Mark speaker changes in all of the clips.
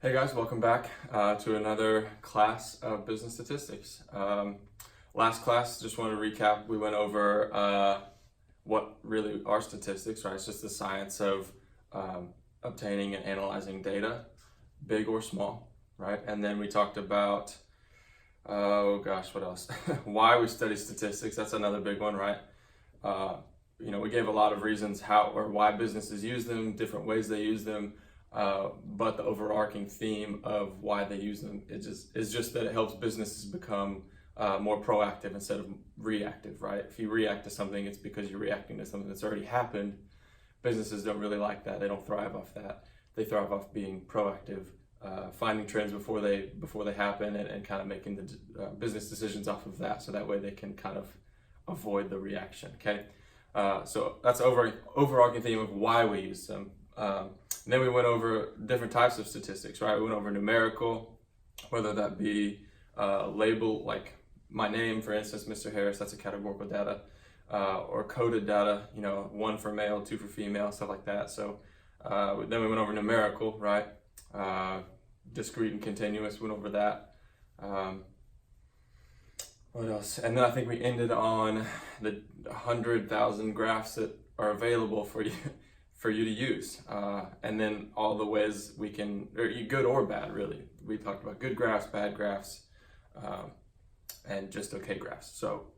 Speaker 1: Hey guys, welcome back to another class of business statistics. Last class, just want to recap, we went over what really are statistics, right? It's just the science of obtaining and analyzing data, big or small, right? And then we talked about, oh gosh, what else? Why we study statistics, that's another big one, right? We gave a lot of reasons how or why businesses use them, different ways they use them. But the overarching theme of why they use them is just that it helps businesses become more proactive instead of reactive, right? If you react to something, it's because you're reacting to something that's already happened. Businesses don't really like that. They don't thrive off that. They thrive off being proactive, finding trends before they happen, and kind of making the business decisions off of that, so that way they can kind of avoid the reaction. Okay, so that's overarching theme of why we use them. And then we went over different types of statistics, right? We went over numerical, whether that be label, like my name, for instance, Mr. Harris, that's a categorical data, or coded data, 1 for male, 2 for female, stuff like that. So then we went over numerical, right? Discrete and continuous, went over that. What else? And then I think we ended on the 100,000 graphs that are available for you to use, and then all the ways we can, or good or bad, really. We talked about good graphs, bad graphs, and just okay graphs. So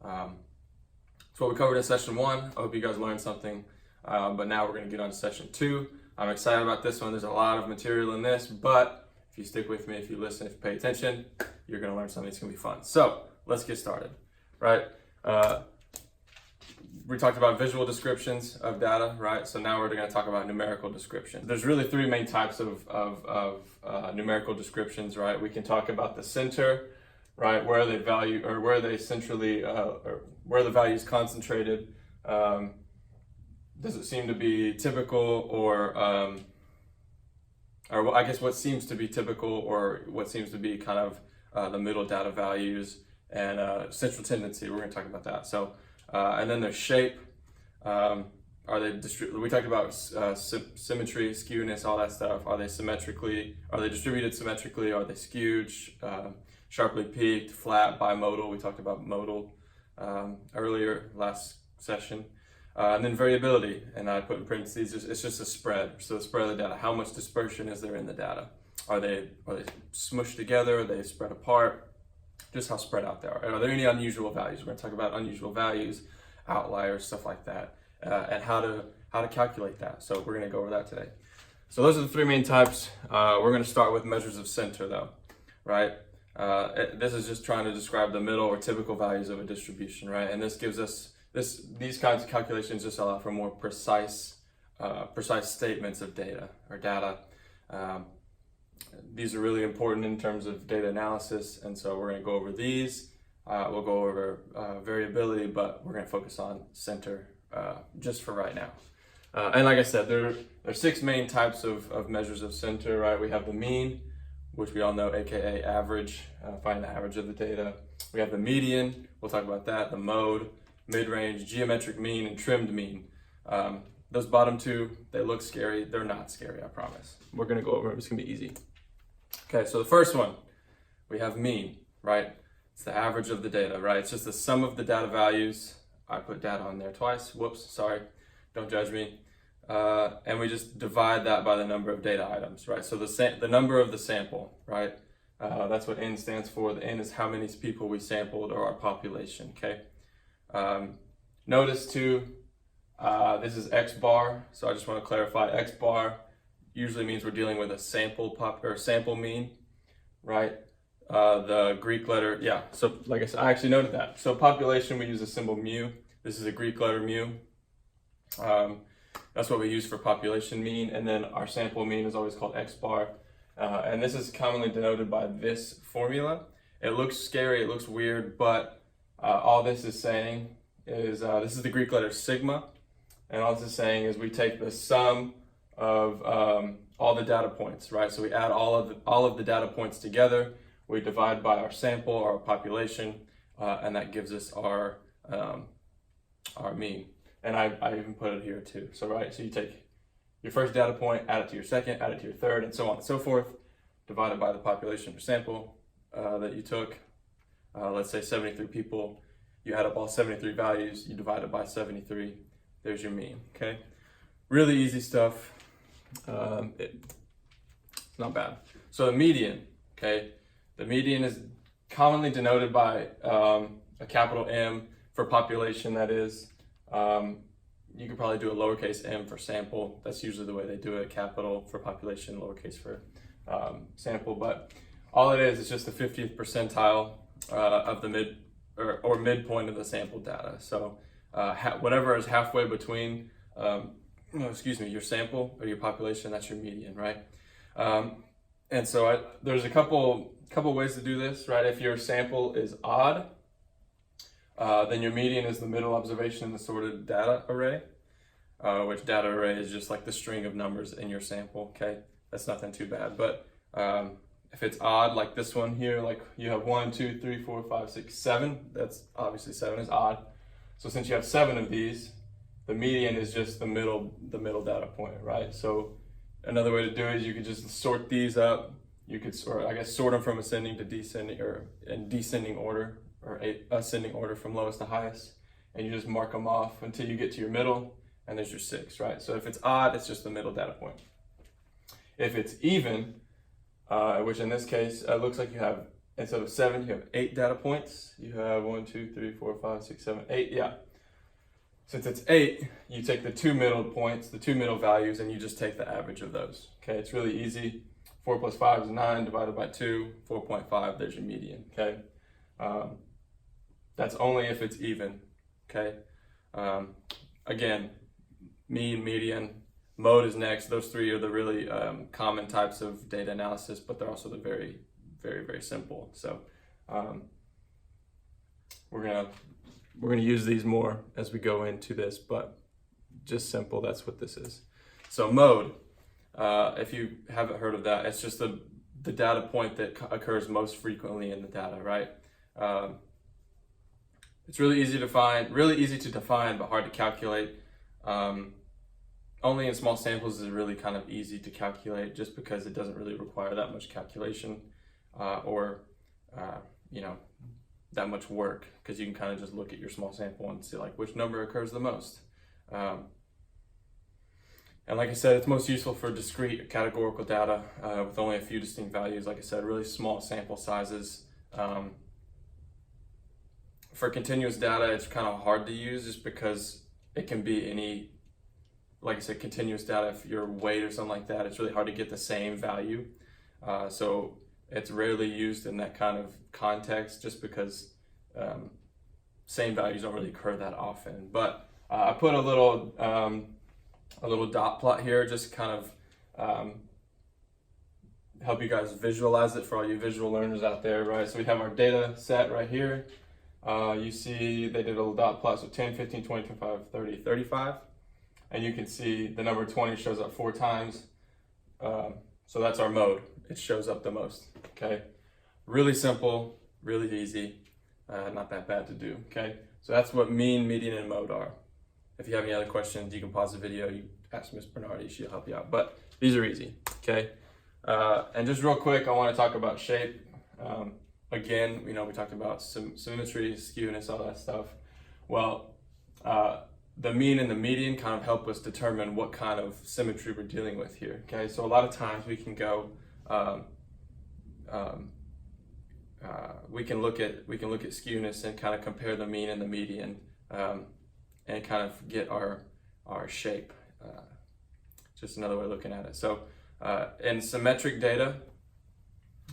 Speaker 1: that's what we covered in session 1. I hope you guys learned something, but now we're going to get on to session 2. I'm excited about this one. There's a lot of material in this, but if you stick with me, if you listen, if you pay attention, you're going to learn something that's going to be fun. So let's get started, right? We talked about visual descriptions of data, right? So now we're going to talk about numerical descriptions. There's really 3 main types of numerical descriptions, right? We can talk about the center, right, where they value, or where they centrally, or where the value is concentrated. Does it seem to be typical, or I guess what seems to be typical, or what seems to be kind of the middle data values, and central tendency. We're going to talk about that. So. And then their shape, are they we talked about symmetry, skewness, all that stuff. Are they distributed symmetrically? Are they skewed, sharply peaked, flat, bimodal? We talked about modal earlier last session. And then variability, and I put in parentheses, it's just a spread. So the spread of the data, how much dispersion is there in the data? Are they smushed together? Are they spread apart? Just how spread out they are. And are there any unusual values? We're going to talk about unusual values, outliers, stuff like that, and how to calculate that. So we're going to go over that today. So those are the 3 main types. We're going to start with measures of center, though, right? This is just trying to describe the middle or typical values of a distribution, right? And this gives us these kinds of calculations just allow for more precise statements of data or data. These are really important in terms of data analysis, and so we're going to go over these. We'll go over variability, but we're going to focus on center just for right now. And like I said, there are 6 main types of measures of center, right? We have the mean, which we all know, aka average, find the average of the data. We have the median, we'll talk about that, the mode, mid-range, geometric mean, and trimmed mean. Those bottom 2, they look scary. They're not scary, I promise. We're going to go over it. It's going to be easy. Okay, so the first one, we have mean, right? It's the average of the data, right? It's just the sum of the data values. I put data on there twice. Whoops, sorry. Don't judge me. And we just divide that by the number of data items, right? So the number of the sample, right? That's what N stands for. The N is how many people we sampled, or our population, okay? Notice too, this is X bar. So I just want to clarify, X bar usually means we're dealing with a sample mean, right? The Greek letter, yeah. So like I said, I actually noted that. So population, we use the symbol mu. This is a Greek letter mu. That's what we use for population mean. And then our sample mean is always called X bar. And this is commonly denoted by this formula. It looks scary, it looks weird, but all this is saying is, this is the Greek letter sigma. And all this is saying is we take the sum of all the data points, right? So we add all of the data points together, we divide by our sample, our population, and that gives us our mean. And I even put it here too. So right, so you take your first data point, add it to your second, add it to your third, and so on and so forth. divided by the population or sample that you took. Let's say 73 people, you add up all 73 values, you divide it by 73, there's your mean, okay? Really easy stuff. It's not bad. So the median, okay? The median is commonly denoted by a capital M for population, that is. You could probably do a lowercase m for sample. That's usually the way they do it, capital for population, lowercase for sample. But all it is just the 50th percentile of the midpoint of the sample data. So whatever is halfway between your sample or your population, that's your median, right? And so there's a couple ways to do this, right? If your sample is odd, then your median is the middle observation in the sorted data array, which data array is just like the string of numbers in your sample, okay? That's nothing too bad. But if it's odd, like this one here, like you have 1, 2, 3, 4, 5, 6, 7, that's obviously 7 is odd. So since you have 7 of these, the median is just the middle data point, right? So another way to do it is you could just sort these up. You could sort them from ascending to descending, or in descending order, or ascending order from lowest to highest, and you just mark them off until you get to your middle, and there's your 6, right? So if it's odd, it's just the middle data point. If it's even, which in this case looks like you have, instead of 7, you have 8 data points. You have 1, 2, 3, 4, 5, 6, 7, 8, yeah. Since it's 8, you take the 2 middle points, the 2 middle values, and you just take the average of those. Okay, it's really easy. 4 plus 5 is 9, divided by 2, 4.5, there's your median, okay? That's only if it's even, okay? Again, mean, median, mode is next. Those three are the really common types of data analysis, but they're also the very, very, very simple. So we're gonna use these more as we go into this, but just simple, that's what this is. So mode, if you haven't heard of that, it's just the data point that occurs most frequently in the data, right? It's really easy to define, but hard to calculate. Only in small samples is it really kind of easy to calculate, just because it doesn't really require that much calculation or that much work, because you can kind of just look at your small sample and see like which number occurs the most. And like I said, it's most useful for discrete categorical data with only a few distinct values. Like I said, really small sample sizes. For continuous data, it's kind of hard to use just because it can be any, like I said, continuous data, if your weight or something like that, it's really hard to get the same value. So it's rarely used in that kind of context, just because same values don't really occur that often. But I put a little dot plot here, just kind of help you guys visualize it for all you visual learners out there, right? So we have our data set right here. You see they did a little dot plot, so 10, 15, 20, 25, 30, 35. And you can see the number 20 shows up 4 times. So that's our mode. It shows up the most, okay? Really simple, really easy, not that bad to do, okay? So that's what mean, median, and mode are. If you have any other questions, you can pause the video, you ask Ms. Bernardi, she'll help you out. But these are easy, okay? And just real quick, I want to talk about shape. Again, we talked about symmetry, skewness, all that stuff. Well, the mean and the median kind of help us determine what kind of symmetry we're dealing with here, okay? So a lot of times we can go, we can look at skewness and kind of compare the mean and the median and kind of get our shape. Just another way of looking at it. So in symmetric data,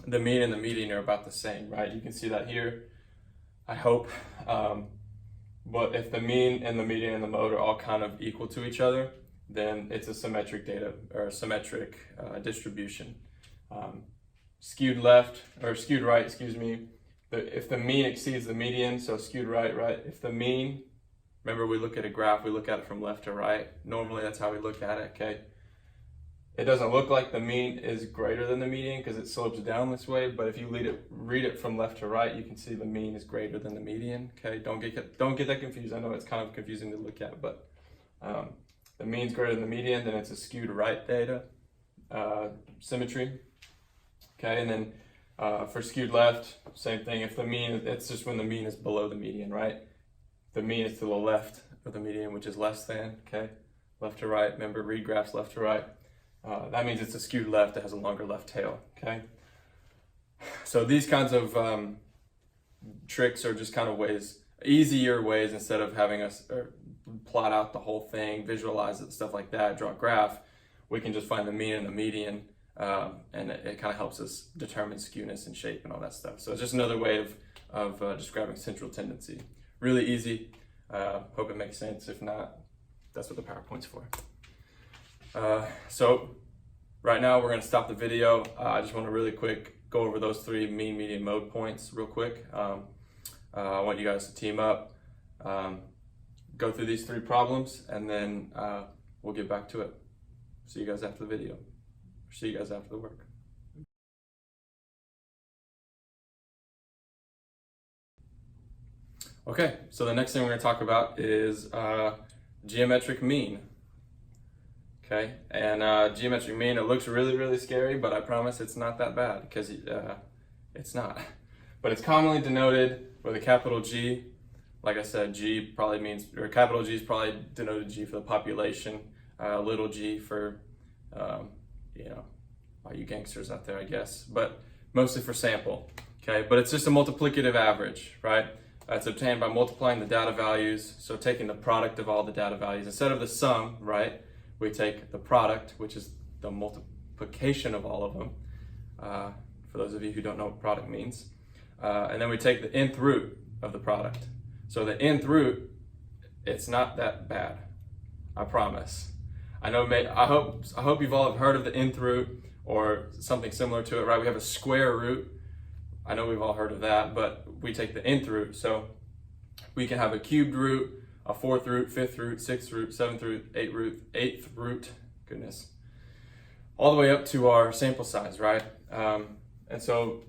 Speaker 1: the mean and the median are about the same, right? You can see that here, I hope. But if the mean and the median and the mode are all kind of equal to each other, then it's a symmetric data, or a symmetric distribution. Skewed left, or skewed right, excuse me. If the mean exceeds the median, so skewed right? If the mean, remember we look at a graph, we look at it from left to right. Normally that's how we look at it, okay? It doesn't look like the mean is greater than the median because it slopes down this way, but if you read it from left to right, you can see the mean is greater than the median, okay? Don't get that confused. I know it's kind of confusing to look at, but the mean's greater than the median, then it's a skewed right data symmetry. Okay, and then for skewed left, same thing. If the mean, it's just when the mean is below the median, right? The mean is to the left of the median, which is less than, okay? Left to right, remember, read graphs left to right. That means it's a skewed left that has a longer left tail, okay? So these kinds of tricks are just kind of ways, easier ways, instead of having us plot out the whole thing, visualize it, stuff like that, draw a graph. We can just find the mean and the median, and it kind of helps us determine skewness and shape and all that stuff. So it's just another way of describing central tendency. Really easy. Hope it makes sense. If not, that's what the PowerPoint's for. So right now we're going to stop the video. I just want to really quick go over those three mean, median, mode points real quick. I want you guys to team up, go through these three problems, and then we'll get back to it. See you guys after the video. See you guys after the work. Okay, so the next thing we're going to talk about is geometric mean. Okay, and geometric mean, it looks really, really scary, but I promise it's not that bad, because it's not. But it's commonly denoted with a capital G. Like I said, G probably means, or capital G is probably denoted G for the population, little g for, you know, all you gangsters out there, I guess, but mostly for sample. Okay, but it's just a multiplicative average, right? It's obtained by multiplying the data values, so taking the product of all the data values. Instead of the sum, right, we take the product, which is the multiplication of all of them, for those of you who don't know what product means. And then we take the nth root of the product. So the nth root, it's not that bad, I promise. I know, I hope you've all heard of the nth root or something similar to it, right? We have a square root. I know we've all heard of that, but we take the nth root. So we can have a cubed root, a fourth root, fifth root, sixth root, seventh root, eighth root, goodness, all the way up to our sample size, right? And so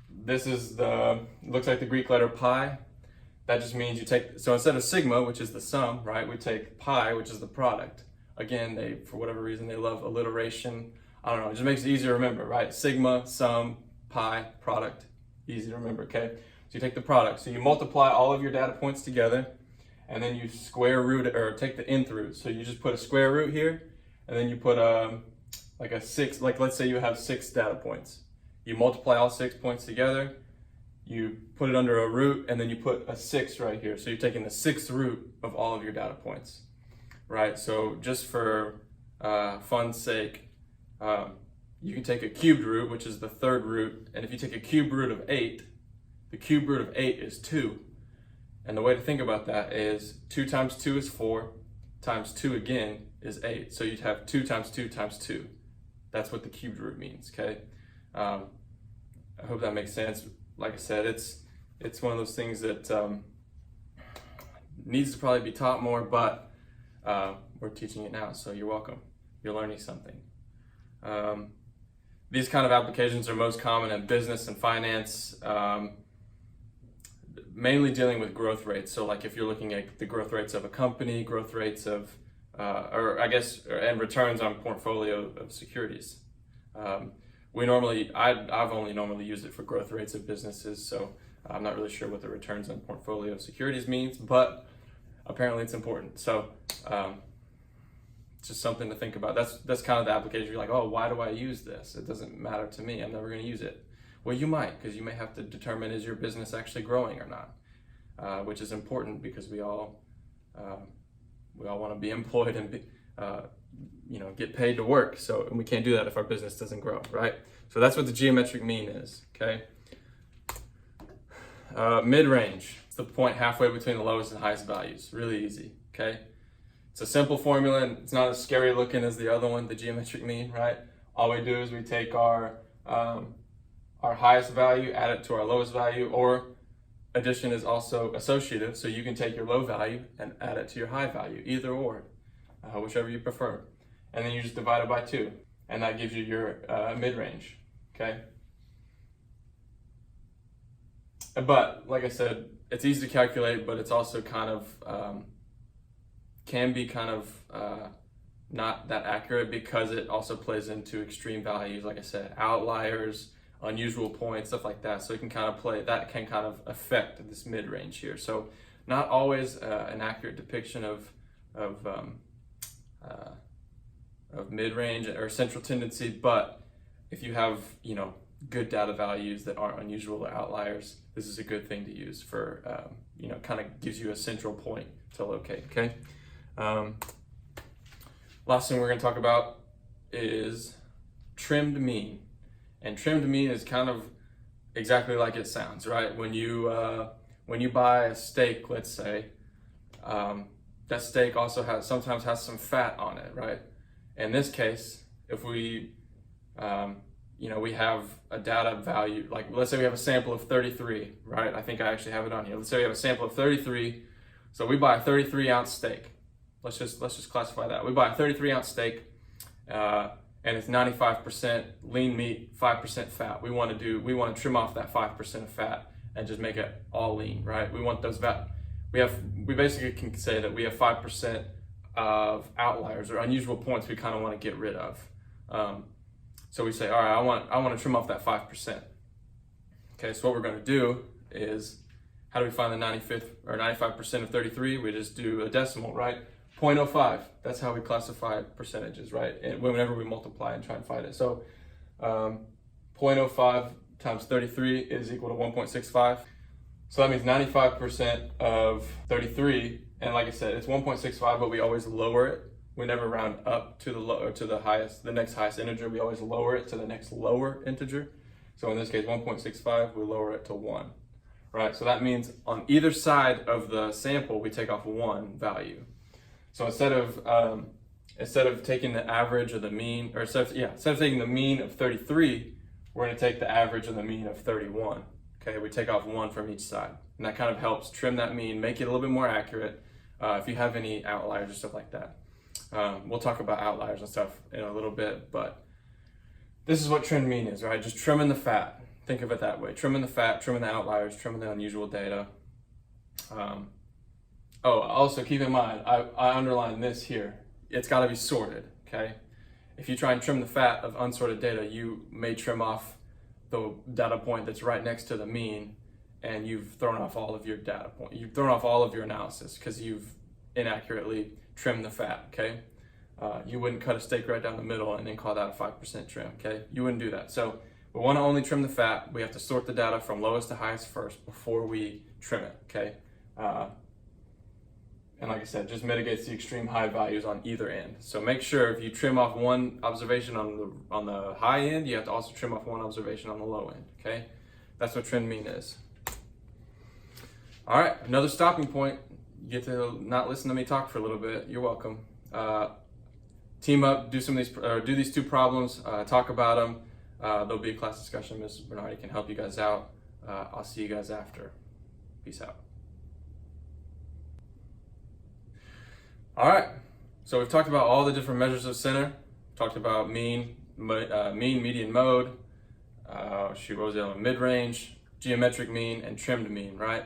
Speaker 1: this is looks like the Greek letter pi. That just means you take, so instead of sigma, which is the sum, right, we take pi, which is the product. Again, for whatever reason, they love alliteration. I don't know, it just makes it easier to remember, right? Sigma, sum, pi, product, easy to remember, okay? So you take the product, so you multiply all of your data points together, and then you square root, or take the nth root. So you just put a square root here, and then you put like a 6, like let's say you have 6 data points. You multiply all 6 points together, you put it under a root, and then you put a 6 right here. So you're taking the 6th root of all of your data points, right? So just for fun's sake, you can take a cubed root, which is the 3rd root, and if you take a cubed root of 8, the cubed root of 8 is 2. And the way to think about that is 2 times 2 is 4, times 2 again is 8. So you'd have 2 times 2 times 2. That's what the cubed root means, okay? I hope that makes sense. Like I said, it's one of those things that needs to probably be taught more, but we're teaching it now, so you're welcome. You're learning something. These kind of applications are most common in business and finance, mainly dealing with growth rates. So like if you're looking at the growth rates of a company, growth rates of, and returns on portfolio of securities. I've only normally used it for growth rates of businesses, so I'm not really sure what the returns on portfolio of securities means, but apparently it's important. So it's just something to think about. That's kind of the application. You're like, oh, why do I use this? It doesn't matter to me. I'm never going to use it. Well, you might, because you may have to determine, is your business actually growing or not, which is important because we all want to be employed and be, get paid to work. So, and we can't do that if our business doesn't grow, right? So that's what the geometric mean is, okay? Mid-range, it's the point halfway between the lowest and highest values. Really easy, okay? It's a simple formula, and it's not as scary looking as the other one, the geometric mean, right? All we do is we take our highest value, add it to our lowest value, or addition is also associative, so you can take your low value and add it to your high value, either or, whichever you prefer. And then you just divide it by 2, and that gives you your mid-range, okay? But like I said, it's easy to calculate, but it's also kind of, can be kind of not that accurate because it also plays into extreme values, like I said, outliers, unusual points, stuff like that. So it can kind of that can kind of affect this mid-range here. So not always an accurate depiction of mid-range or central tendency, but if you have, good data values that aren't unusual or outliers, this is a good thing to use for, kind of gives you a central point to locate, okay? Last thing we're gonna talk about is trimmed mean. And trimmed mean is kind of exactly like it sounds, right? When you buy a steak, let's say, that steak also sometimes has some fat on it, right? In this case, if we we have a data value, like let's say we have a sample of 33, right? I think I actually have it on here. Let's say we have a sample of 33. So we buy a 33-ounce steak. Let's just classify that. We buy a 33-ounce steak, and it's 95% lean meat, 5% fat. We want to trim off that 5% of fat and just make it all lean, right? We want those we basically can say that we have 5% of outliers or unusual points we kind of want to get rid of. So we say, all right, I want to trim off that 5%. Okay, so what we're going to do is, how do we find the 95th or 95% of 33? We just do a decimal, right? 0.05. That's how we classify percentages, right? And whenever we multiply and try and find it. So 0.05 times 33 is equal to 1.65. So that means 95% of 33, and like I said, it's 1.65, but we always lower it. We never round up to the next highest integer. We always lower it to the next lower integer. So in this case, 1.65, we lower it to 1, right? So that means on either side of the sample, we take off 1 value. So instead of taking the average or the mean, or instead of taking the mean of 33, we're going to take the average of the mean of 31. Okay, we take off 1 from each side, and that kind of helps trim that mean, make it a little bit more accurate. If you have any outliers or stuff like that. We'll talk about outliers and stuff in a little bit, but this is what trimmed mean is, right? Just trimming the fat. Think of it that way. Trimming the fat, trimming the outliers, trimming the unusual data. Also keep in mind, I underlined this here. It's got to be sorted, okay? If you try and trim the fat of unsorted data, you may trim off the data point that's right next to the mean, and you've thrown off all of your data point. You've thrown off all of your analysis because you've inaccurately trimmed the fat, okay? You wouldn't cut a steak right down the middle and then call that a 5% trim, okay? You wouldn't do that. So we want to only trim the fat. We have to sort the data from lowest to highest first before we trim it, okay? And like I said, just mitigates the extreme high values on either end. So make sure if you trim off one observation on the high end, you have to also trim off one observation on the low end, okay? That's what trimmed mean is. All right, another stopping point. You get to not listen to me talk for a little bit. You're welcome. Team up, do some of these, do these 2 problems, talk about them. There'll be a class discussion. Ms. Bernardi can help you guys out. I'll see you guys after. Peace out. All right, so we've talked about all the different measures of center. Talked about mean, median, mode. What was the other one? Mid-range, geometric mean, and trimmed mean, right?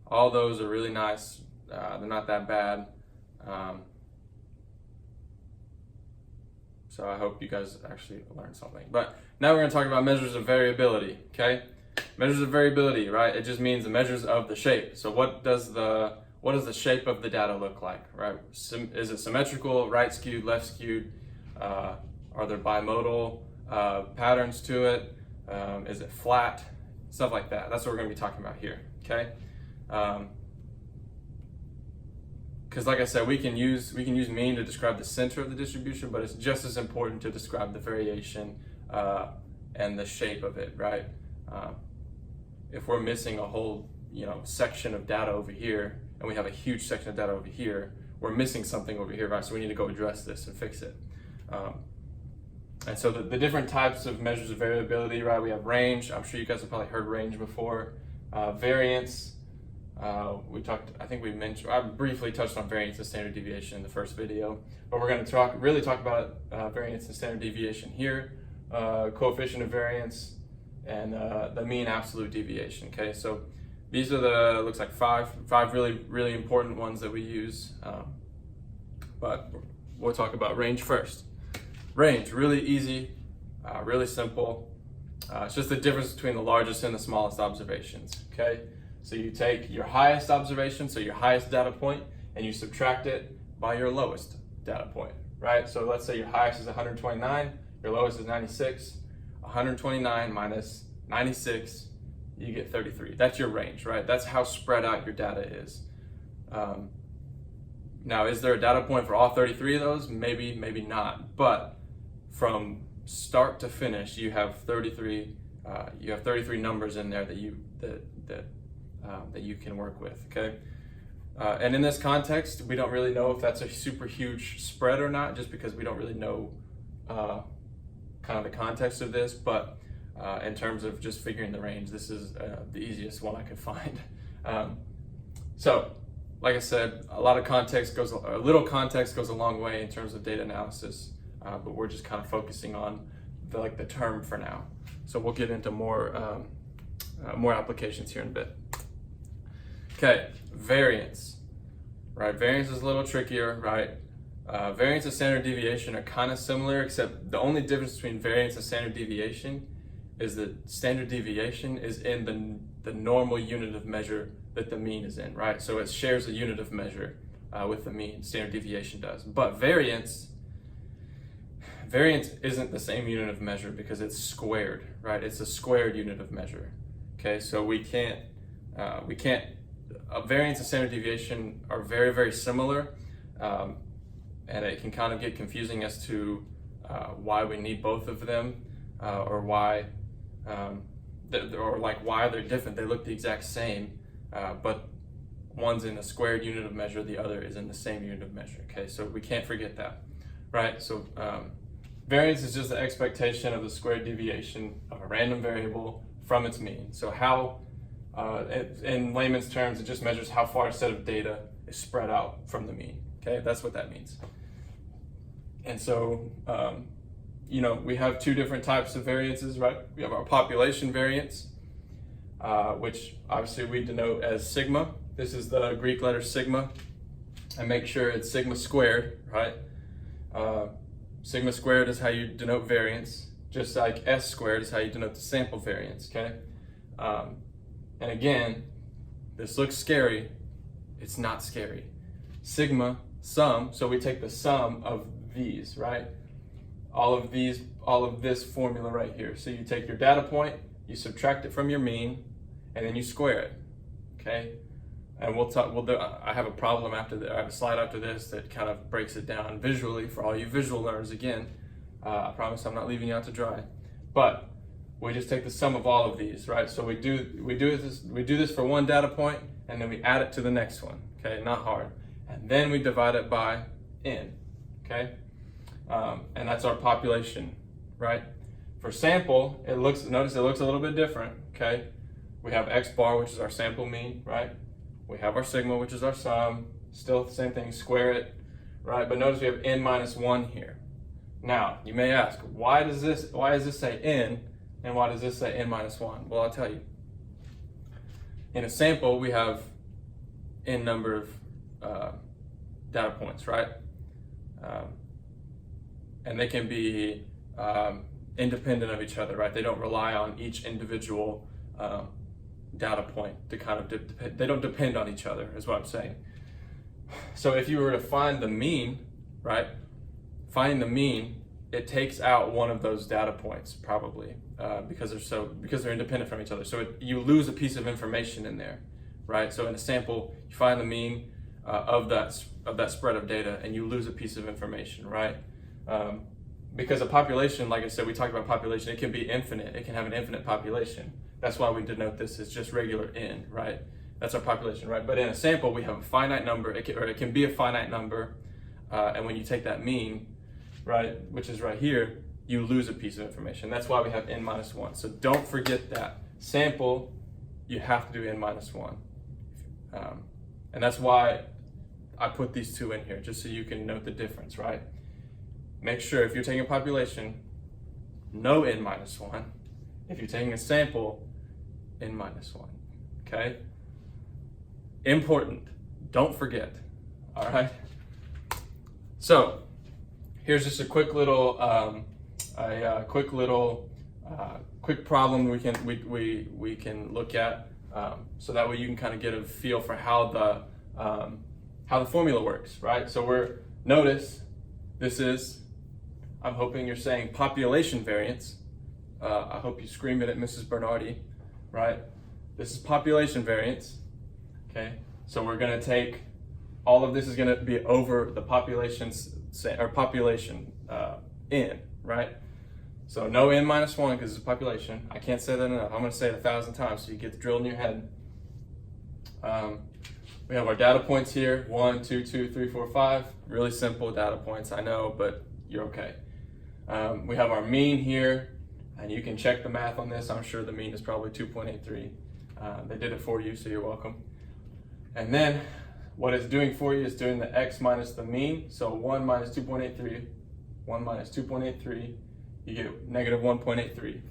Speaker 1: All those are really nice. They're not that bad. So I hope you guys actually learned something. But now we're going to talk about measures of variability, okay? Measures of variability, right? It just means the measures of the shape. So what does the shape of the data look like, right? Is it symmetrical, right skewed, left skewed? Are there bimodal patterns to it? Is it flat? Stuff like that. That's what we're going to be talking about here, okay? Because like I said, we can use mean to describe the center of the distribution, but it's just as important to describe the variation and the shape of it, right? If we're missing a whole section of data over here, and we have a huge section of data over here, we're missing something over here, right? So we need to go address this and fix it. And so the different types of measures of variability, right? We have range. I'm sure you guys have probably heard range before. Variance. I briefly touched on variance and standard deviation in the first video, but we're going to really talk about variance and standard deviation here, coefficient of variance, and the mean absolute deviation. Okay, so these are looks like five really, really important ones that we use, but we'll talk about range first. Range, really easy, really simple. It's just the difference between the largest and the smallest observations, okay? So you take your highest observation, so your highest data point, and you subtract it by your lowest data point, right? So let's say your highest is 129, your lowest is 96. 129 minus 96, you get 33. That's your range, right? That's how spread out your data is. Now, is there a data point for all 33 of those? Maybe, maybe not. But from start to finish, you have 33. You have 33 numbers in there that you can work with. Okay. And in this context, we don't really know if that's a super huge spread or not, just because we don't really know kind of the context of this. But in terms of just figuring the range, this is the easiest one I could find. So, like I said, a little context goes a long way in terms of data analysis, but we're just kind of focusing on the term for now. So we'll get into more applications here in a bit. Okay, variance, right? Variance is a little trickier, right? Variance and standard deviation are kind of similar, except the only difference between variance and standard deviation is that standard deviation is in the normal unit of measure that the mean is in, right? So it shares a unit of measure with the mean. Standard deviation does. But variance isn't the same unit of measure because it's squared, right? It's a squared unit of measure. Okay, so we can't variance and standard deviation are very, very similar, and it can kind of get confusing as to why we need both of them, or why why they're different. They look the exact same, but one's in a squared unit of measure, the other is in the same unit of measure. Okay, so we can't forget that, right? So variance is just the expectation of the squared deviation of a random variable from its mean. So how, in layman's terms, it just measures how far a set of data is spread out from the mean. Okay, that's what that means. And so, we have two different types of variances, right? We have our population variance, which obviously we denote as sigma. This is the Greek letter sigma, and make sure it's sigma squared, right? Sigma squared is how you denote variance, just like S squared is how you denote the sample variance, okay? And again, this looks scary. It's not scary. Sigma, sum, so we take the sum of these, right? All of this formula right here. So you take your data point, you subtract it from your mean, and then you square it, okay? And I have a problem I have a slide after this that kind of breaks it down visually for all you visual learners. Again, I promise I'm not leaving you out to dry. But we just take the sum of all of these, right? So we do this for one data point, and then we add it to the next one, okay? Not hard. And then we divide it by n, okay? And that's our population, right? For sample, notice it looks a little bit different, okay? We have x bar, which is our sample mean, right? We have our sigma, which is our sum. Still the same thing, square it, right? But notice we have n minus 1 here. Now, you may ask, why does this say n, and why does this say n minus 1? Well, I'll tell you. In a sample, we have n number of data points, right? And they can be independent of each other, right? They don't rely on each individual data point to kind of, they don't depend on each other, is what I'm saying. So if you were to find the mean, right? Finding the mean, it takes out one of those data points probably because they're independent from each other. So you lose a piece of information in there, right? So in a sample, you find the mean of that spread of data, and you lose a piece of information, right? Because a population, like I said, we talked about population, it can be infinite. It can have an infinite population. That's why we denote this as just regular n, right? That's our population, right? But in a sample, we have a finite number, it can be a finite number, and when you take that mean, right, which is right here, you lose a piece of information. That's why we have n minus 1. So don't forget that. Sample, you have to do n minus 1. And that's why I put these two in here, just so you can note the difference, right? Make sure if you're taking a population, no n minus 1. If you're taking a sample, n minus 1, okay? Important, don't forget, all right? So, quick problem we can look at, so that way you can kind of get a feel for how the formula works, right? So notice this is, I'm hoping you're saying population variance. I hope you scream it at Mrs. Bernardi, right? This is population variance, okay? So we're gonna take, all of this is gonna be over the population n, right? So no n minus 1 because it's a population. I can't say that enough. I'm gonna say it 1,000 times so you get it drilled in your head. We have our data points here, 1, 2, 2, 3, 4, 5. Really simple data points, I know, but you're okay. We have our mean here, and you can check the math on this. I'm sure the mean is probably 2.83. They did it for you, so you're welcome. And then what it's doing for you is doing the x minus the mean. So 1 minus 2.83, 1 minus 2.83, you get negative 1.83.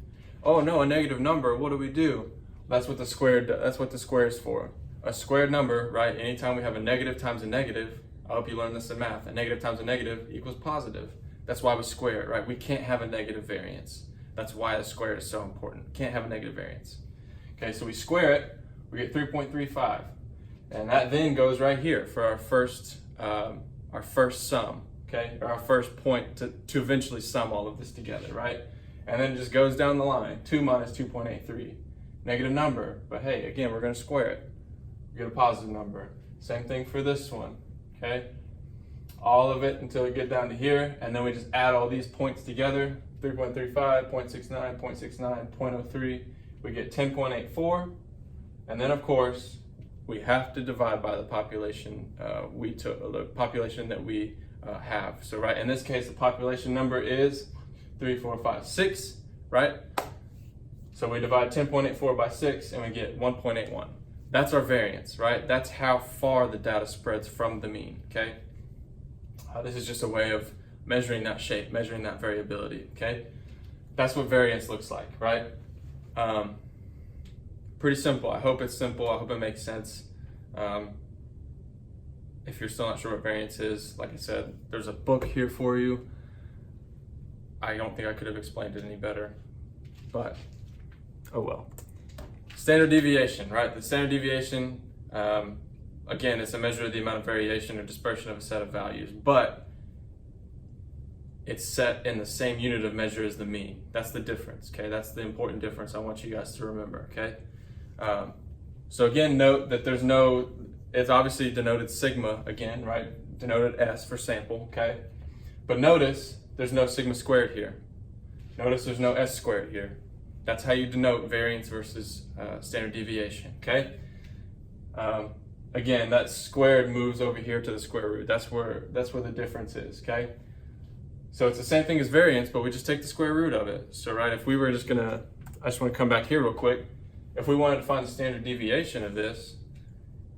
Speaker 1: Oh no, a negative number, what do we do? That's what the square is for. A squared number, right? Anytime we have a negative times a negative, I hope you learned this in math, a negative times a negative equals positive. That's why we square it, right? We can't have a negative variance. That's why the square is so important. Can't have a negative variance. Okay, so we square it, we get 3.35. And that then goes right here for our first sum, okay? Or our first point to eventually sum all of this together, right? And then it just goes down the line, 2 minus 2.83. Negative number, but hey, again, we're gonna square it. We get a positive number. Same thing for this one, okay? All of it until we get down to here, and then we just add all these points together, 3.35, 0.69, 0.69, 0.03. We get 10.84, and then of course, we have to divide by the population the population that we have. So right, in this case, the population number is 3, 4, 5, 6, right? So we divide 10.84 by 6 and we get 1.81. That's our variance, right? That's how far the data spreads from the mean, okay? This is just a way of measuring that shape, measuring that variability, okay? That's what variance looks like, right? Pretty simple. I hope it's simple. I hope it makes sense. If you're still not sure what variance is, like I said, there's a book here for you. I don't think I could have explained it any better, but oh well. Standard deviation, right? The standard deviation, again, it's a measure of the amount of variation or dispersion of a set of values, but it's set in the same unit of measure as the mean. That's the difference, okay? That's the important difference I want you guys to remember, okay? So again, note that it's obviously denoted sigma again, right? Denoted S for sample, okay? But notice there's no sigma squared here. Notice there's no S squared here. That's how you denote variance versus standard deviation, okay? Again, that squared moves over here to the square root. That's where the difference is, okay? So it's the same thing as variance, but we just take the square root of it. So right, if we were just gonna, I just wanna come back here real quick. If we wanted to find the standard deviation of this,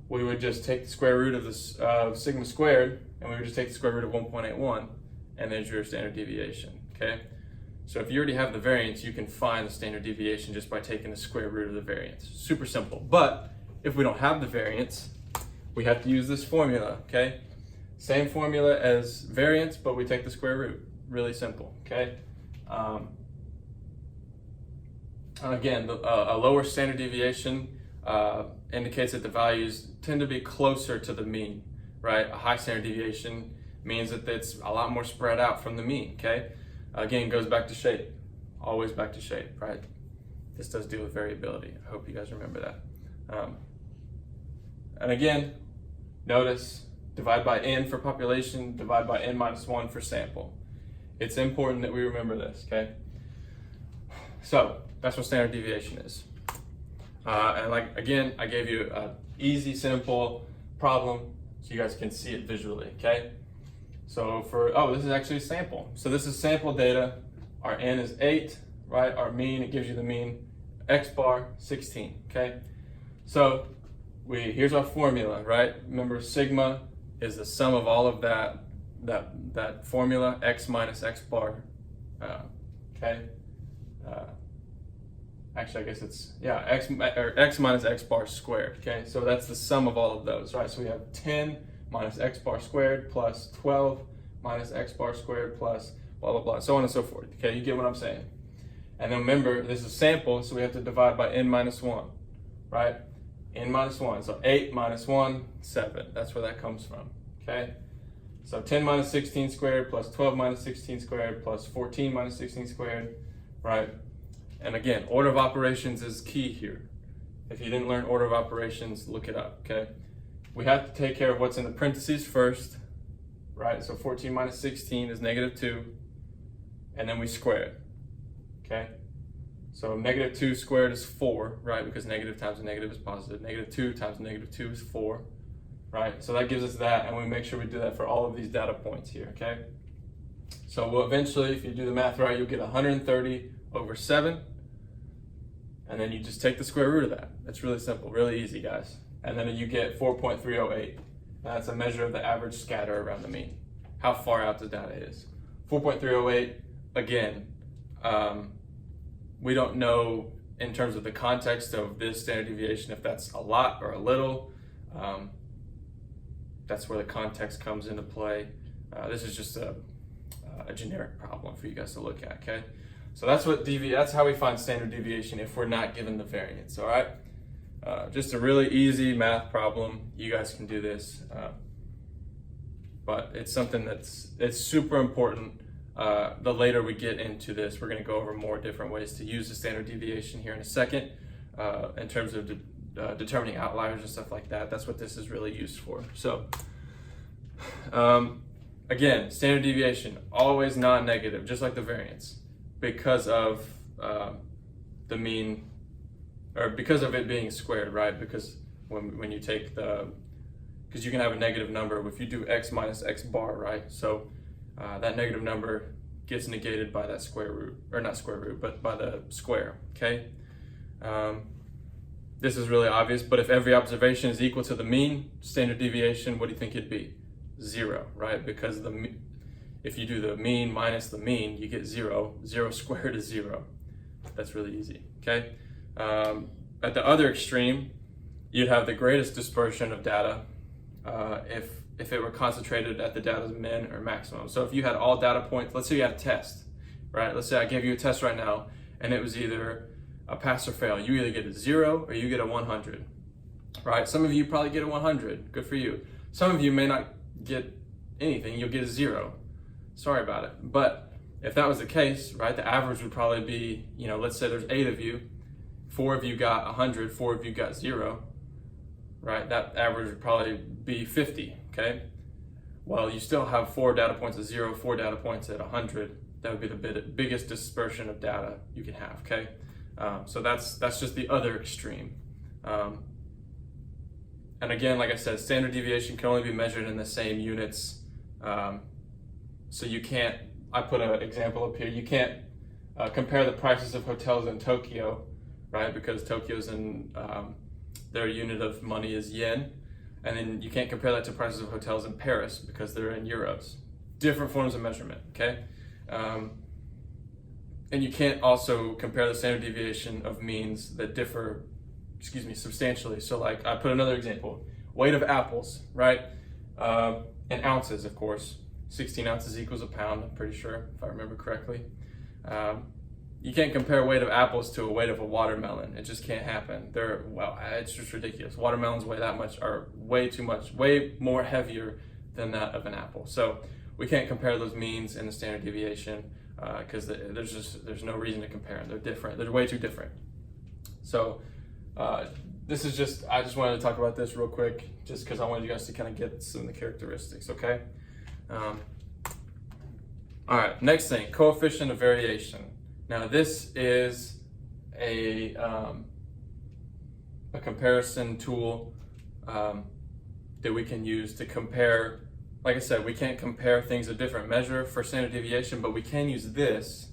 Speaker 1: we would just take the square root of this sigma squared, and we would just take the square root of 1.81, and there's your standard deviation, okay? So if you already have the variance, you can find the standard deviation just by taking the square root of the variance. Super simple. But if we don't have the variance, we have to use this formula, okay? Same formula as variance, but we take the square root. Really simple, okay? Again, a lower standard deviation indicates that the values tend to be closer to the mean, right? A high standard deviation means that it's a lot more spread out from the mean, okay? Again, goes back to shape, always back to shape, right? This does deal with variability. I hope you guys remember that. And again, notice, divide by n for population, divide by n minus 1 for sample. It's important that we remember this, okay? So, that's what standard deviation is. And like, again, I gave you an easy, simple problem so you guys can see it visually, okay? So this is actually a sample. So this is sample data. Our n is 8, right? Our mean, it gives you the mean, x bar 16, okay? So here's our formula, right? Remember, sigma is the sum of all of that formula, x minus x bar, okay? Actually, I guess it's, yeah, x minus x bar squared, okay? So that's the sum of all of those, right? So we have 10 minus x bar squared plus 12 minus x bar squared plus blah, blah, blah, so on and so forth, okay? You get what I'm saying? And then remember, this is a sample, so we have to divide by n minus 1, right? N minus 1, so 8 minus 1, 7. That's where that comes from, okay? So 10 minus 16 squared plus 12 minus 16 squared plus 14 minus 16 squared, right? And again, order of operations is key here. If you didn't learn order of operations, look it up, okay? We have to take care of what's in the parentheses first, right? So 14 minus 16 is negative 2, and then we square it, okay? So negative 2 squared is 4, right? Because negative times a negative is positive. Negative 2 times negative 2 is 4, right? So that gives us that, and we make sure we do that for all of these data points here, okay? So we'll eventually, if you do the math right, you'll get 130 over 7, and then you just take the square root of that. It's really simple, really easy, guys. And then you get 4.308. That's a measure of the average scatter around the mean, how far out the data is. 4.308, again, we don't know in terms of the context of this standard deviation if that's a lot or a little. That's where the context comes into play. This is just a generic problem for you guys to look at, okay? So that's how we find standard deviation if we're not given the variance, all right? Just a really easy math problem. You guys can do this, but it's something it's super important. The later we get into this, we're gonna go over more different ways to use the standard deviation here in a second, in terms of determining outliers and stuff like that. That's what this is really used for. So, again, standard deviation, always non-negative, just like the variance, because of the mean, or because of it being squared, right? Because when you take because you can have a negative number if you do x minus x bar, right? So that negative number gets negated by that square root, or not square root, but by the square, okay? This is really obvious, but if every observation is equal to the mean standard deviation, what do you think it'd be? 0, right? Because if you do the mean minus the mean, you get 0. 0 squared is 0. That's really easy, okay? At the other extreme, you'd have the greatest dispersion of data if it were concentrated at the data's min or maximum. So if you had all data points, let's say you had a test, right? Let's say I gave you a test right now, and it was either a pass or fail. You either get a 0 or you get a 100, right? Some of you probably get a 100, good for you. Some of you may not get anything, you'll get a 0. Sorry about it. But if that was the case, right, the average would probably be, let's say there's 8 of you, 4 of you got 100, 4 of you got 0, right? That average would probably be 50, okay? Well, you still have 4 data points at 0, 4 data points at 100. That would be the biggest dispersion of data you can have, okay? So that's just the other extreme. And again, like I said, standard deviation can only be measured in the same units. So you can't, I put an example up here, you can't compare the prices of hotels in Tokyo, right? Because Tokyo's in, their unit of money is yen. And then you can't compare that to prices of hotels in Paris because they're in euros. Different forms of measurement, okay? And you can't also compare the standard deviation of means that differ, substantially. So like, I put another example, weight of apples, right? In ounces, of course. 16 ounces equals a pound, I'm pretty sure, if I remember correctly. You can't compare weight of apples to a weight of a watermelon. It just can't happen. It's just ridiculous. Watermelons weigh that much, or way too much, way more heavier than that of an apple. So we can't compare those means in the standard deviation because there's no reason to compare them. They're different. They're way too different. So I just wanted to talk about this real quick, just because I wanted you guys to kind of get some of the characteristics, okay? All right, next thing, coefficient of variation. Now this is a comparison tool that we can use to compare. Like I said, we can't compare things of different measure for standard deviation, but we can use this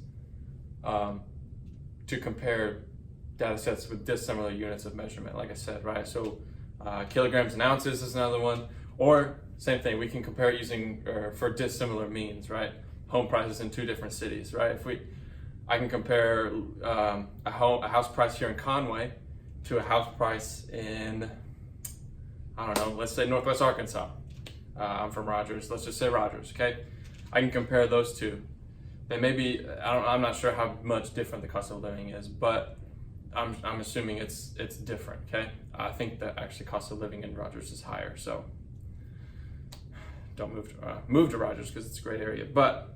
Speaker 1: to compare data sets with dissimilar units of measurement, like I said, right? So kilograms and ounces is another one, or same thing, we can compare using for dissimilar means, right? Home prices in 2 different cities, right? I can compare a house price here in Conway to a house price in, I don't know, let's say Northwest Arkansas. I'm from Rogers, let's just say Rogers, okay? I can compare those two. they may be, I'm not sure how much different the cost of living is, but I'm assuming it's different, okay? I think that actually cost of living in Rogers is higher, so don't move to Rogers because it's a great area, but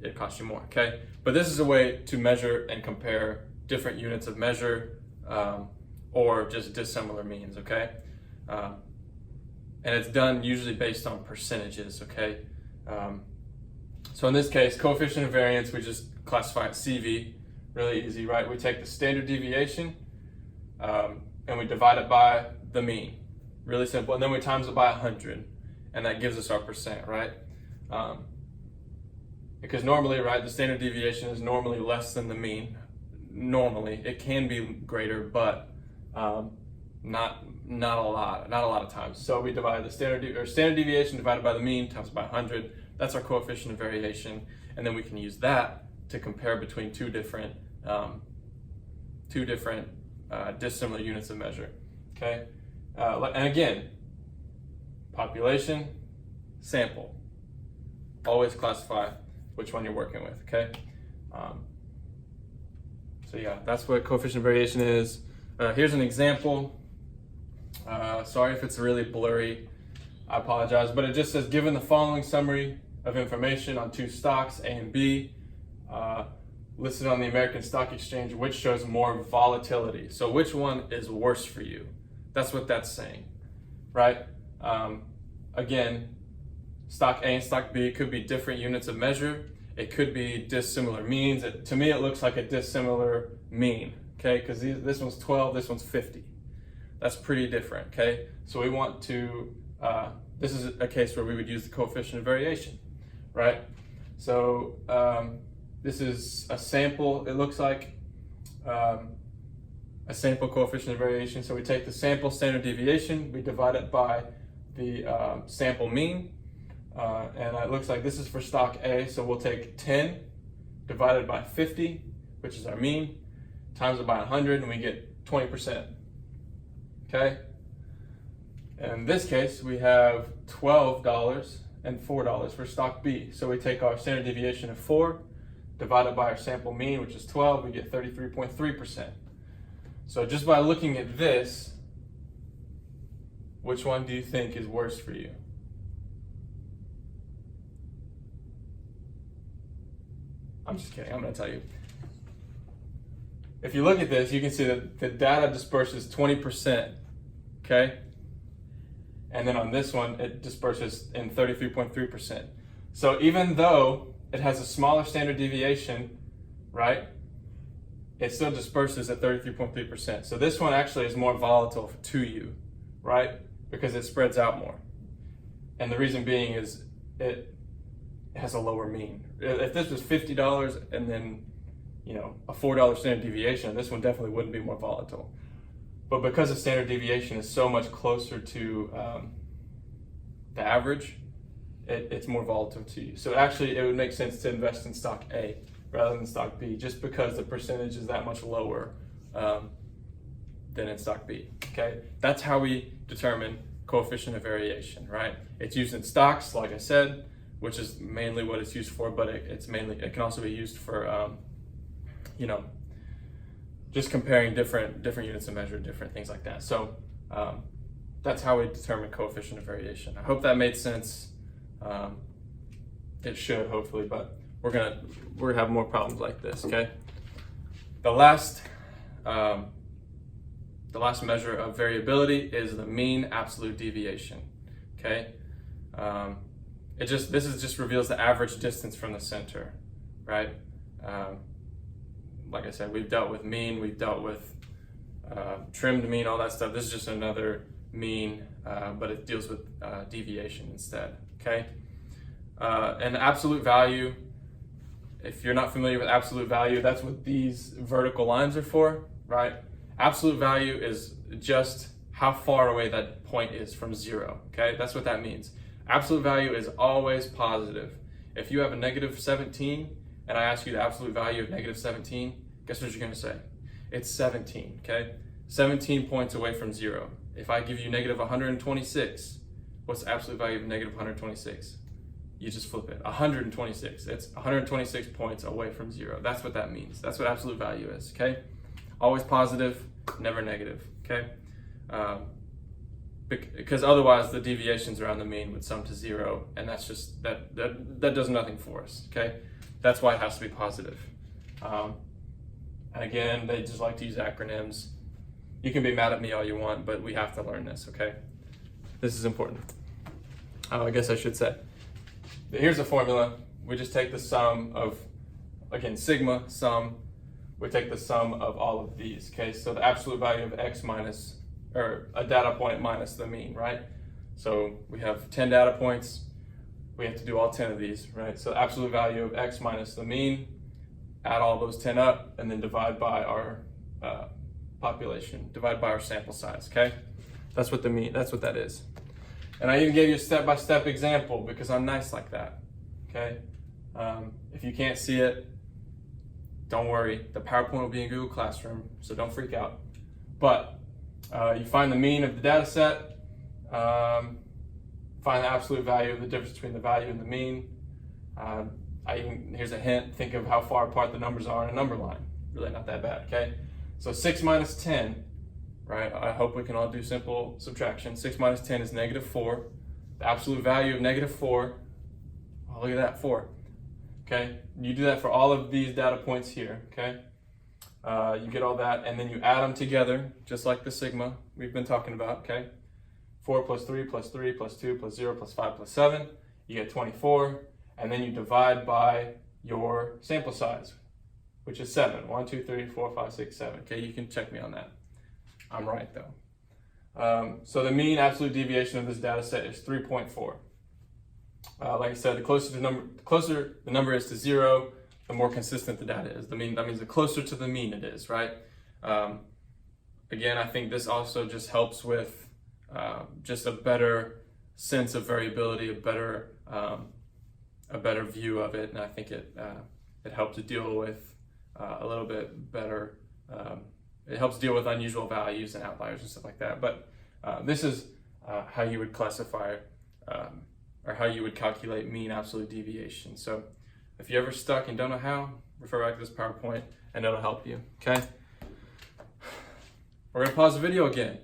Speaker 1: it costs you more, okay? But this is a way to measure and compare different units of measure or just dissimilar means, okay? And it's done usually based on percentages, okay? So in this case, coefficient of variance, we just classify it CV, really easy, right? We take the standard deviation and we divide it by the mean, really simple. And then we times it by 100, and that gives us our percent, right? Because normally, right, the standard deviation is normally less than the mean. Normally, it can be greater, but not a lot of times. So we divide the standard deviation divided by the mean times by 100. That's our coefficient of variation, and then we can use that to compare between two different dissimilar units of measure. Okay, and again, population, sample. Always classify which one you're working with. Okay, so yeah, that's what coefficient of variation is. Here's an example. Sorry if it's really blurry, I apologize, but it just says, given the following summary of information on two stocks, A and B, listed on the American Stock Exchange, which shows more volatility? So which one is worse for you? That's what that's saying, right? Again, stock A and stock B could be different units of measure. It could be dissimilar means. To me, it looks like a dissimilar mean, okay? Because this one's 12, this one's 50. That's pretty different, okay? So we want to, this is a case where we would use the coefficient of variation, right? So this is a sample, it looks like a sample coefficient of variation. So we take the sample standard deviation, we divide it by the sample mean, and it looks like this is for stock A, so we'll take 10 divided by 50, which is our mean, times it by 100, and we get 20%. Okay? And in this case, we have $12 and $4 for stock B. So we take our standard deviation of 4, divided by our sample mean, which is 12, we get 33.3%. So just by looking at this, which one do you think is worse for you? I'm just kidding, I'm gonna tell you. If you look at this, you can see that the data disperses 20%, okay? And then on this one, it disperses in 33.3%. So even though it has a smaller standard deviation, right, it still disperses at 33.3%. So this one actually is more volatile to you, right? Because it spreads out more. And the reason being is it has a lower mean. If this was $50 and then, you know, a $4 standard deviation, this one definitely wouldn't be more volatile. But because the standard deviation is so much closer to the average, it's more volatile to you. So actually, it would make sense to invest in stock A rather than stock B, just because the percentage is that much lower than in stock B. Okay, that's how we determine coefficient of variation, right? It's used in stocks, like I said, which is mainly what it's used for, but it can also be used for you know, just comparing different units of measure, different things like that. So that's how we determine coefficient of variation. I hope that made sense. It should, hopefully, but we're gonna have more problems like this. Okay. The last measure of variability is the mean absolute deviation. Okay. This just reveals the average distance from the center, right? Like I said, we've dealt with mean, we've dealt with trimmed mean, all that stuff. This is just another mean, but it deals with deviation instead, okay? And absolute value, if you're not familiar with absolute value, that's what these vertical lines are for, right? Absolute value is just how far away that point is from zero, okay? That's what that means. Absolute value is always positive. If you have a negative 17, and I ask you the absolute value of negative 17, guess what you're gonna say? It's 17, okay? 17 points away from zero. If I give you negative 126, what's the absolute value of negative 126? you just flip it. 126. It's 126 points away from 0. That's what that means. That's what absolute value is, okay? Always positive, never negative, okay? Because otherwise the deviations around the mean would sum to 0, and that's just, that does nothing for us, okay? That's why it has to be positive. And again, they just like to use acronyms. You can be mad at me all you want, but we have to learn this, okay? This is important. I guess I should say. Here's a formula. We just take the sum of, again, sigma, sum. We take the sum of all of these, okay? So the absolute value of x minus, or a data point minus the mean, right? So we have 10 data points. We have to do all 10 of these, right? So the absolute value of x minus the mean, add all those 10 up, and then divide by our population, divide by our sample size, okay? That's what that is. And I even gave you a step-by-step example because I'm nice like that, okay? If you can't see it, don't worry. The PowerPoint will be in Google Classroom, so don't freak out. But you find the mean of the data set, find the absolute value of the difference between the value and the mean. Here's a hint, think of how far apart the numbers are in a number line. Really not that bad, okay? So 6 minus 10, right? I hope we can all do simple subtraction. 6 minus 10 is negative 4. The absolute value of negative 4, oh, look at that, 4. Okay, you do that for all of these data points here, okay? You get all that, and then you add them together, just like the sigma we've been talking about, okay? 4 plus 3 plus 3 plus 2 plus 0 plus 5 plus 7, you get 24, and then you divide by your sample size, which is 7. 1, 2, 3, 4, 5, 6, 7. Okay, you can check me on that. I'm right though. So the mean absolute deviation of this data set is 3.4. Like I said, the closer the number is to 0, the more consistent the data is. That means the closer to the mean it is, right? Again, I think this also just helps with just a better sense of variability, a better view of it, and I think it helps to deal with a little bit better. It helps deal with unusual values and outliers and stuff like that. But this is how you would classify or how you would calculate mean absolute deviation. So if you're ever stuck and don't know how, refer back to this PowerPoint and it'll help you, okay? We're gonna pause the video again.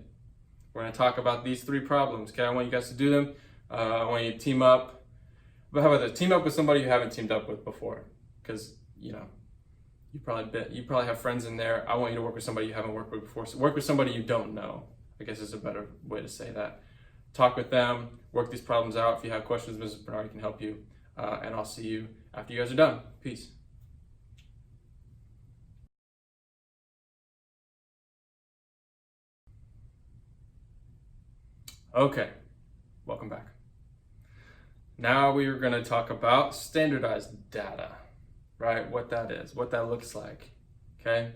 Speaker 1: We're gonna talk about these 3 problems, okay? I want you guys to do them. I want you to team up. But how about this? Team up with somebody you haven't teamed up with before, because, you know, you probably have friends in there. I want you to work with somebody you haven't worked with before. So work with somebody you don't know, I guess is a better way to say that. Talk with them, work these problems out. If you have questions, Mrs. Bernard can help you. And I'll see you after you guys are done. Peace. Okay, welcome back. Now we are going to talk about standardized data, right? What that is, what that looks like, okay?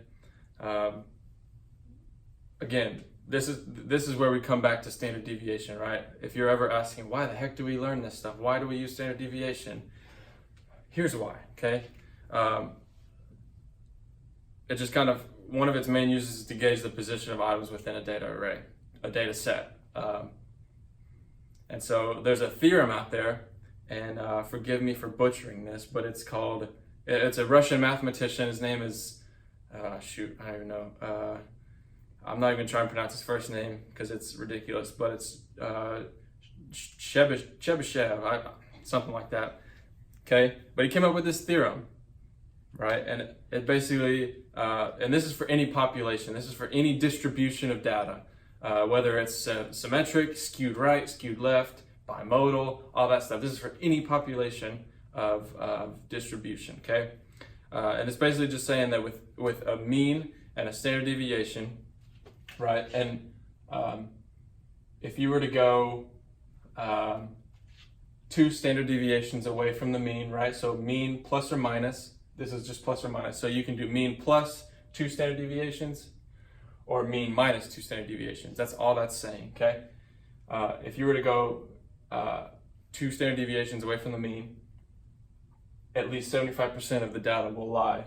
Speaker 1: Again, this is where we come back to standard deviation, right? If you're ever asking, why the heck do we learn this stuff? Why do we use standard deviation? Here's why, okay? It just kind of, one of its main uses is to gauge the position of items within a data array, a data set. And so there's a theorem out there, and forgive me for butchering this, but it's a Russian mathematician. His name is, I don't even know. I'm not even trying to pronounce his first name because it's ridiculous, but it's Chebyshev, something like that. Okay, but he came up with this theorem, right? And it basically, and this is for any population. This is for any distribution of data, whether it's symmetric, skewed right, skewed left, bimodal, all that stuff. This is for any population of distribution. Okay, and it's basically just saying that with a mean and a standard deviation. Right, and if you were to go 2 standard deviations away from the mean, right? So mean plus or minus, this is just plus or minus. So you can do mean plus 2 standard deviations or mean minus 2 standard deviations. That's all that's saying, okay? If you were to go 2 standard deviations away from the mean, at least 75% of the data will lie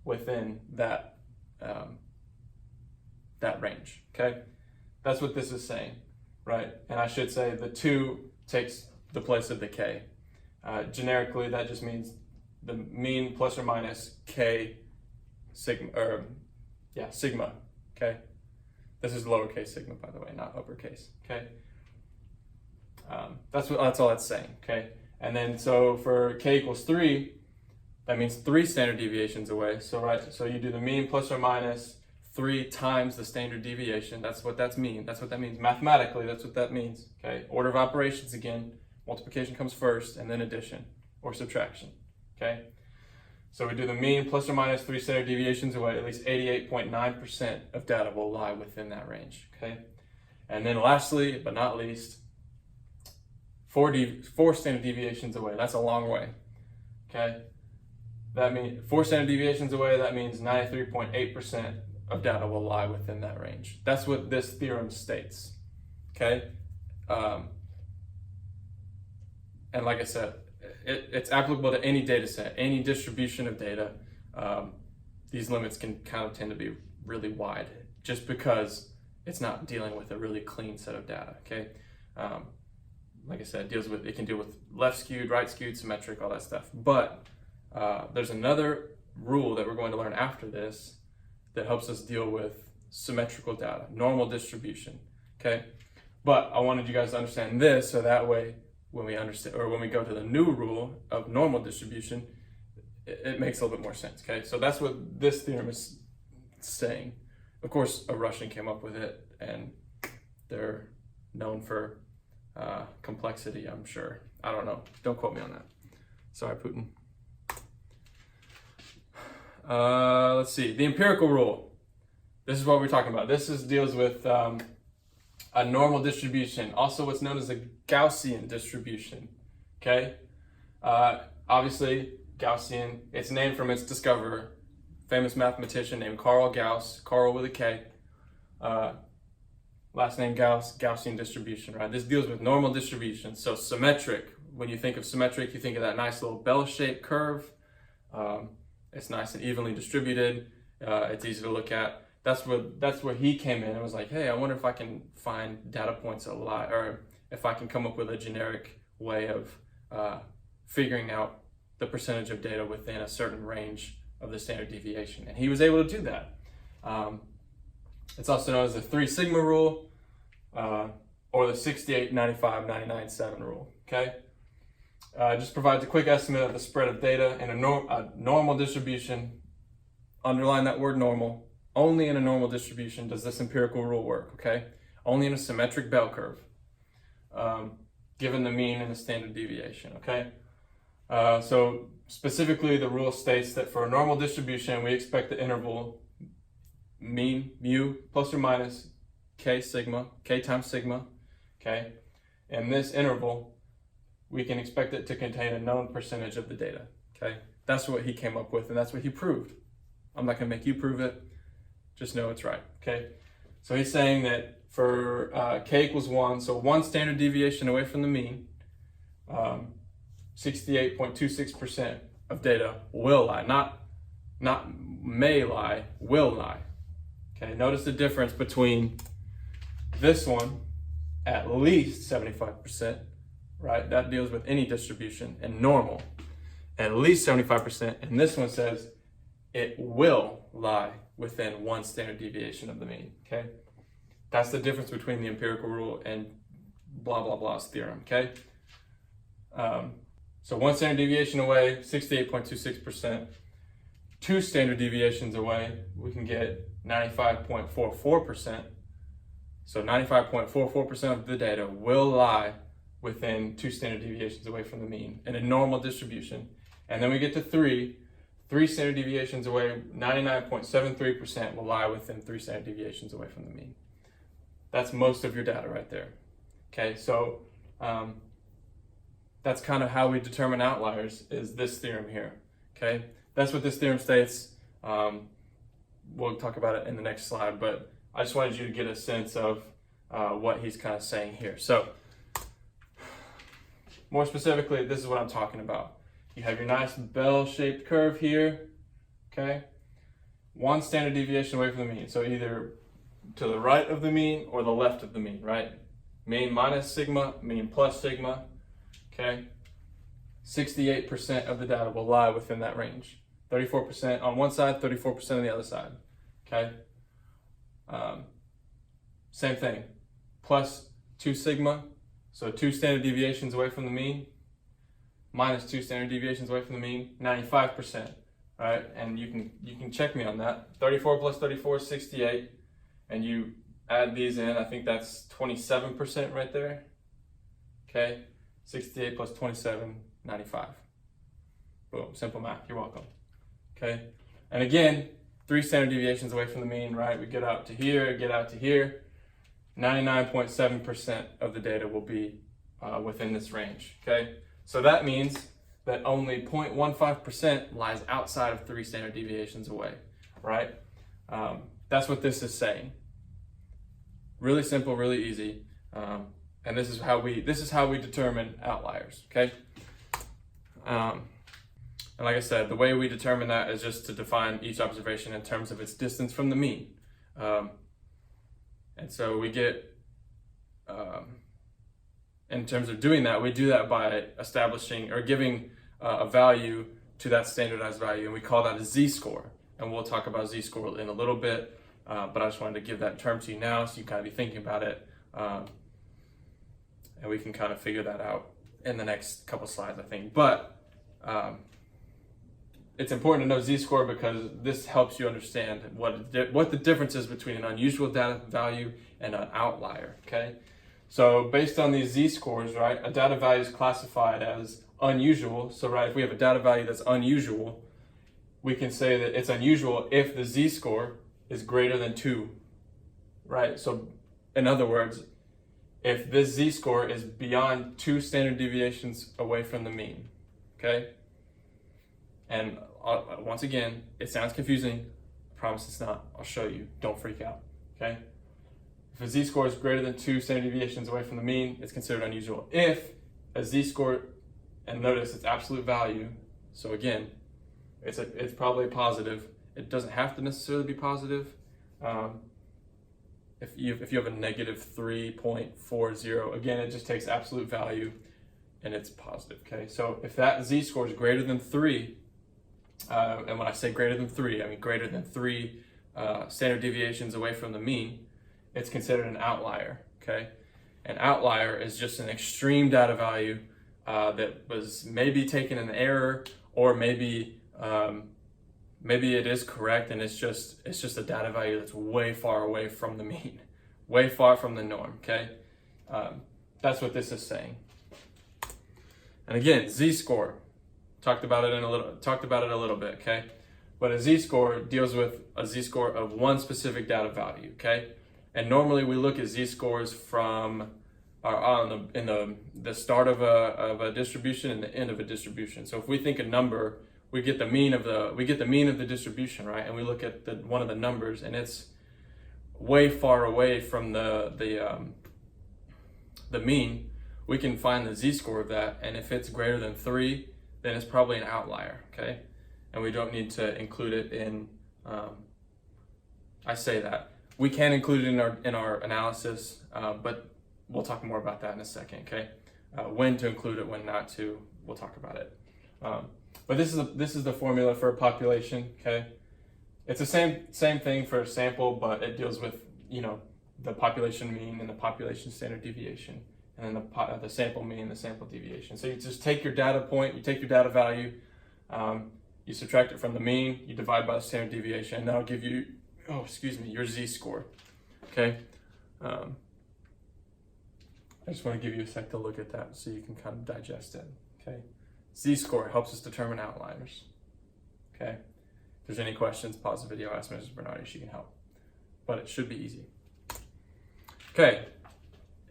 Speaker 1: within that range, okay? That's what this is saying, right? And I should say the 2 takes the place of the k. Generically, that just means the mean plus or minus k sigma, sigma, okay? This is lowercase sigma, by the way, not uppercase, okay? That's all that's saying, okay? And then so for k equals 3, that means 3 standard deviations away. So you do the mean plus or minus 3 times the standard deviation. That's what that means. Mathematically, that's what that means, okay? Order of operations again, multiplication comes first and then addition or subtraction, okay? So we do the mean plus or minus 3 standard deviations away, at least 88.9% of data will lie within that range, okay? And then lastly, but not least, 4 standard deviations away. That's a long way, okay? That means 4 standard deviations away, that means 93.8% of data will lie within that range. That's what this theorem states, okay? And like I said, it's applicable to any data set, any distribution of data. These limits can kind of tend to be really wide just because it's not dealing with a really clean set of data, okay? Like I said, it can deal with left skewed, right skewed, symmetric, all that stuff. But there's another rule that we're going to learn after this that helps us deal with symmetrical data, normal distribution, okay? But I wanted you guys to understand this so that way when we go to the new rule of normal distribution, it makes a little bit more sense, okay? So that's what this theorem is saying. Of course, a Russian came up with it, and they're known for complexity, I'm sure. I don't know. Don't quote me on that. Sorry, Putin. Let's see. The empirical rule. This is what we're talking about. This deals with a normal distribution, also what's known as a Gaussian distribution, okay? Obviously, Gaussian, it's named from its discoverer, famous mathematician named Carl Gauss, Carl with a K, last name Gauss, Gaussian distribution, right? This deals with normal distribution, so symmetric. When you think of symmetric, you think of that nice little bell-shaped curve. It's nice and evenly distributed. It's easy to look at. That's where he came in and was like, hey, I wonder if I can find data points that lie, or if I can come up with a generic way of figuring out the percentage of data within a certain range of the standard deviation. And he was able to do that. It's also known as the 3 sigma rule, or the 68, 95, 99, 7 rule, okay? Just provides a quick estimate of the spread of data in a normal distribution. Underline that word normal. Only in a normal distribution does this empirical rule work, okay? Only in a symmetric bell curve, given the mean and the standard deviation, okay? So specifically, the rule states that for a normal distribution, we expect the interval mean, mu, plus or minus k sigma, k times sigma, okay? In this interval, we can expect it to contain a known percentage of the data, okay? That's what he came up with, and that's what he proved. I'm not gonna make you prove it. Just know it's right, okay? So he's saying that for k equals 1, so 1 standard deviation away from the mean, 68.26% of data will lie, not may lie, will lie. Okay, notice the difference between this one, at least 75%, right? That deals with any distribution, and normal, at least 75%, and this one says it will lie within 1 standard deviation of the mean, okay? That's the difference between the empirical rule and blah, blah, blah's theorem, okay? So 1 standard deviation away, 68.26%. 2 standard deviations away, we can get 95.44%. So 95.44% of the data will lie within 2 standard deviations away from the mean in a normal distribution. And then we get to 3 standard deviations away, 99.73% will lie within 3 standard deviations away from the mean. That's most of your data right there. Okay, so that's kind of how we determine outliers, is this theorem here. Okay, that's what this theorem states. We'll talk about it in the next slide, but I just wanted you to get a sense of what he's kind of saying here. So more specifically, this is what I'm talking about. You have your nice bell-shaped curve here, okay? 1 standard deviation away from the mean. So either to the right of the mean or the left of the mean, right? Mean minus sigma, mean plus sigma, okay? 68% of the data will lie within that range. 34% on one side, 34% on the other side, okay? Same thing, plus 2 sigma, so 2 standard deviations away from the mean, minus 2 standard deviations away from the mean, 95%, right? And you can check me on that. 34 plus 34 is 68, and you add these in, I think that's 27% right there, okay? 68 plus 27, 95. Boom, simple math, you're welcome, okay? And again, 3 standard deviations away from the mean, right? We get out to here, get out to here. 99.7% of the data will be within this range, okay? So that means that only 0.15% lies outside of 3 standard deviations away, right? That's what this is saying. Really simple, really easy, and this is how we determine outliers, okay? And like I said, the way we determine that is just to define each observation in terms of its distance from the mean. And so we get, in terms of doing that, we do that by establishing or giving a value to that standardized value, and we call that a z-score. And we'll talk about z-score in a little bit, but I just wanted to give that term to you now so you kind of be thinking about it, and we can kind of figure that out in the next couple slides, I think. But it's important to know z-score because this helps you understand what the difference is between an unusual data value and an outlier, okay? So based on these z-scores, right, a data value is classified as unusual. So right, if we have a data value that's unusual, we can say that it's unusual if the z-score is greater than 2, right? So in other words, if this z-score is beyond 2 standard deviations away from the mean, okay? And once again, it sounds confusing. I promise it's not. I'll show you. Don't freak out, okay? If a z-score is greater than 2 standard deviations away from the mean, it's considered unusual. If a z-score, and notice it's absolute value, so again, it's probably positive. It doesn't have to necessarily be positive. If you have a negative 3.40, again, it just takes absolute value and it's positive, okay? So if that z-score is greater than 3, and when I say greater than 3, I mean greater than 3 standard deviations away from the mean, it's considered an outlier, okay? An outlier is just an extreme data value that was maybe taken in error, or maybe it is correct and it's just a data value that's way far away from the mean, way far from the norm, okay? That's what this is saying. And again, z-score. Talked about it a little bit, okay? But a z-score deals with a z-score of one specific data value, okay? And normally we look at z-scores from in the start of a distribution and the end of a distribution. So if we think a number, we get the mean of the distribution, right? And we look at one of the numbers, and it's way far away from the mean. We can find the z-score of that, and if it's greater than 3, then it's probably an outlier, okay? And we don't need to include it in, I say that. We can include it in our analysis, but we'll talk more about that in a second, okay? When to include it, when not to, we'll talk about it. But this is the formula for a population, okay? It's the same thing for a sample, but it deals with, the population mean and the population standard deviation, and then the sample mean and the sample deviation. So you just take your data point, you take your data value, you subtract it from the mean, you divide by the standard deviation, and that'll give you, your z-score, okay? I just want to give you a sec to look at that so you can kind of digest it, okay? Z-score helps us determine outliers, okay? If there's any questions, pause the video, ask Mrs. Bernardi, she can help. But it should be easy. Okay,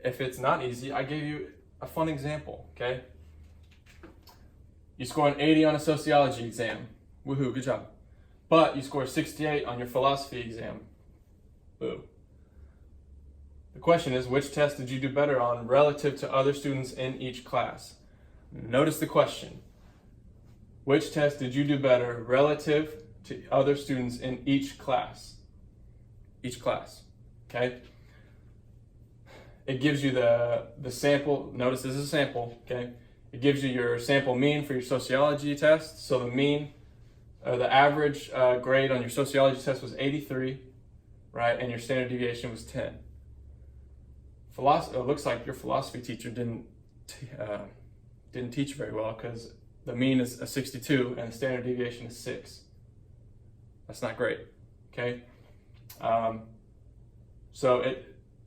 Speaker 1: if it's not easy, I gave you a fun example, okay? You score an 80 on a sociology exam. Woohoo, good job. But you score 68 on your philosophy exam. Boo. The question is, which test did you do better on relative to other students in each class? Notice the question. Which test did you do better relative to other students in each class? Each class, okay? It gives you the sample. Notice this is a sample, okay? It gives you your sample mean for your sociology test. So the mean, the average grade on your sociology test was 83, right? And your standard deviation was 10. It looks like your philosophy teacher didn't teach very well, because the mean is a 62 and the standard deviation is 6. That's not great, okay?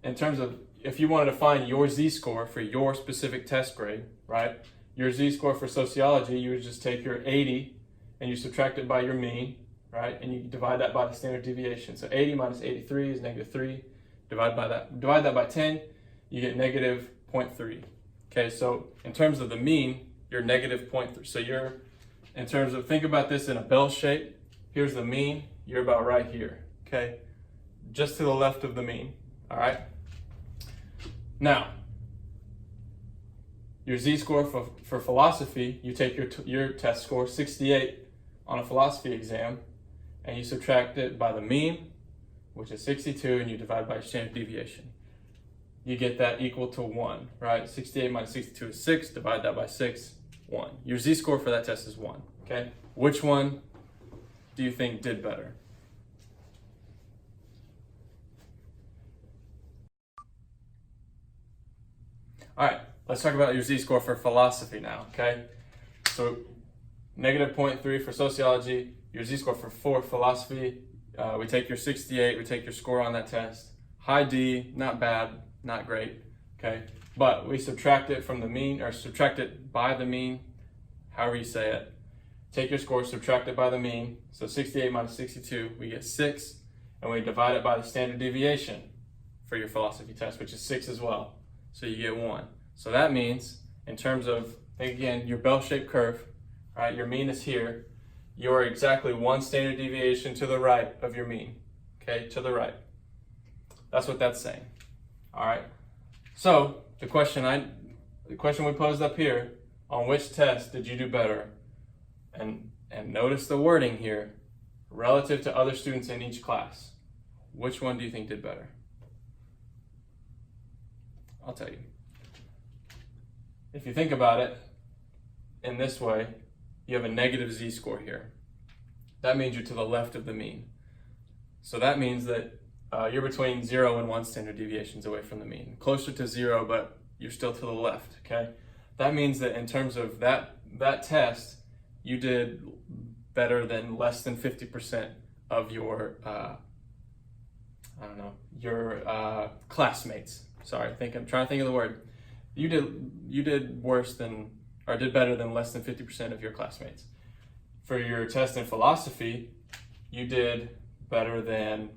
Speaker 1: In terms of, if you wanted to find your z-score for your specific test grade, right? Your z-score for sociology, you would just take your 80 and you subtract it by your mean, right? And you divide that by the standard deviation. So 80 minus 83 is -3. Divide that by 10, you get -0.3. Okay, so in terms of the mean, you're -0.3. So in terms of, think about this in a bell shape. Here's the mean, you're about right here, okay? Just to the left of the mean, all right? Now, your z-score for philosophy, you take your test score, 68 on a philosophy exam, and you subtract it by the mean, which is 62, and you divide by your standard deviation. You get that equal to 1, right? 68 minus 62 is 6, divide that by 6, 1. Your z-score for that test is 1, okay? Which one do you think did better? All right, let's talk about your z-score for philosophy now, okay? So -0.3 for sociology, your z-score for philosophy, we take your 68, we take your score on that test. High D, not bad, not great, okay? But we subtract it from the mean, or subtract it by the mean, however you say it. Take your score, subtract it by the mean. So 68 minus 62, we get 6, and we divide it by the standard deviation for your philosophy test, which is 6 as well. So you get 1. So that means, in terms of, think again, your bell-shaped curve, right? Your mean is here. You're exactly 1 standard deviation to the right of your mean, okay? To the right. That's what that's saying. All right. So the question we posed up here, on which test did you do better? And notice the wording here, relative to other students in each class. Which one do you think did better? I'll tell you. If you think about it in this way, you have a negative z-score here. That means you're to the left of the mean. So that means that you're between 0 and 1 standard deviations away from the mean. Closer to 0, but you're still to the left, okay? That means that in terms of that test, you did better than less than 50% of your, classmates. Sorry, I'm trying to think of the word. You did worse than, or did better than less than 50% of your classmates. For your test in philosophy, you did better than,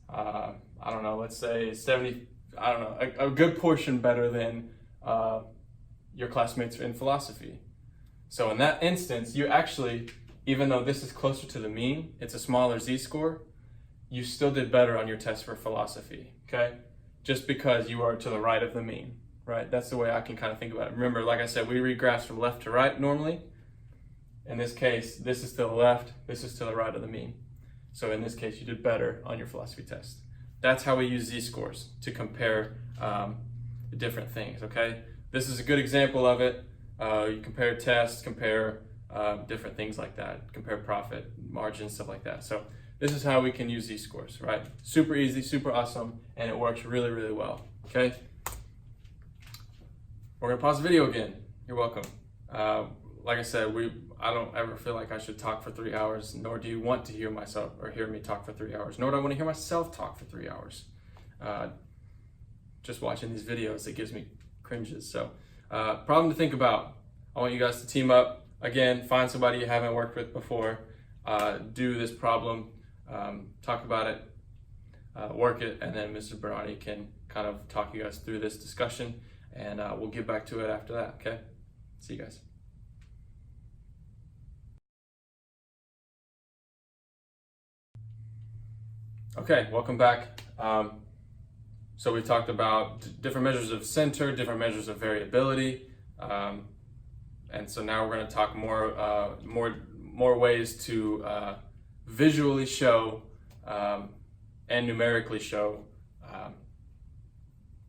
Speaker 1: let's say 70, a good portion better than your classmates in philosophy. So in that instance, you actually, even though this is closer to the mean, it's a smaller z-score, you still did better on your test for philosophy, okay? Just because you are to the right of the mean, right? That's the way I can kind of think about it. Remember, like I said, we read graphs from left to right normally. In this case, this is to the left, this is to the right of the mean. So in this case, you did better on your philosophy test. That's how we use z-scores to compare different things, okay? This is a good example of it. You compare tests, compare different things like that, compare profit, margin, stuff like that. So this is how we can use z-scores, right? Super easy, super awesome, and it works really, really well, okay? We're gonna pause the video again. You're welcome. Like I said, I don't ever feel like I should talk for 3 hours, nor do you want to hear myself or hear me talk for 3 hours, nor do I want to hear myself talk for 3 hours. Just watching these videos, it gives me cringes. So problem to think about. I want you guys to team up. Again, find somebody you haven't worked with before. Do this problem, talk about it, work it, and then Mr. Barani can kind of talk you guys through this discussion, and we'll get back to it after that, okay? See you guys. Okay, welcome back. So we talked about different measures of center, different measures of variability, and so now we're going to talk more ways to visually show and numerically show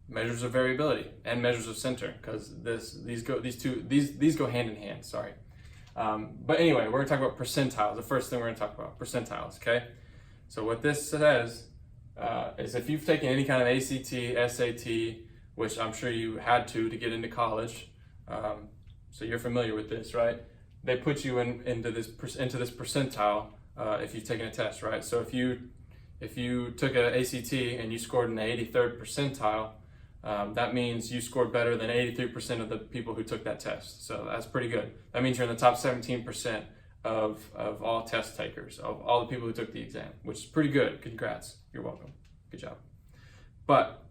Speaker 1: measures of variability and measures of center, because these go hand in hand. Sorry. But anyway, we're gonna talk about percentiles. The first thing we're gonna talk about, percentiles, okay? So what this says is if you've taken any kind of ACT, SAT, which I'm sure you had to get into college, so you're familiar with this, right? They put you into this percentile if you've taken a test, right? So if you took an ACT and you scored in the 83rd percentile, that means you scored better than 83% of the people who took that test. So that's pretty good. That means you're in the top 17% of all test takers, of all the people who took the exam, which is pretty good. Congrats. You're welcome. Good job. But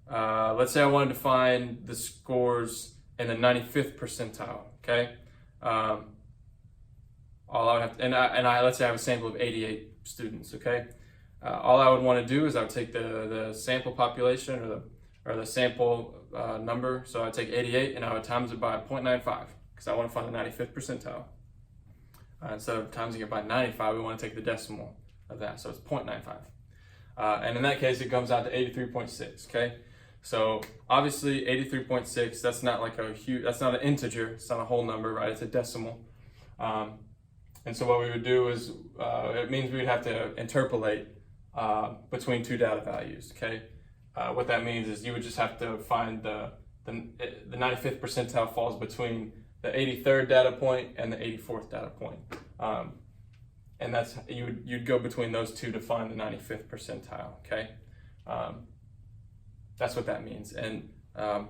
Speaker 1: let's say I wanted to find the scores in the 95th percentile, okay? All I would have to, let's say I have a sample of 88 students, okay? All I would want to do is I would take the sample population or the sample number. So I'd take 88 and I would times it by 0.95 because I want to find the 95th percentile. Instead of timesing it by 95, we want to take the decimal of that. So it's 0.95. And in that case, it comes out to 83.6, okay? So obviously 83.6, that's not like that's not an integer, it's not a whole number, right? It's a decimal. And so what we would do is, it means we would have to interpolate between two data values, okay? What that means is you would just have to find the 95th percentile falls between the 83rd data point and the 84th data point. And that's, you'd go between those two to find the 95th percentile, okay? That's what that means. And I'm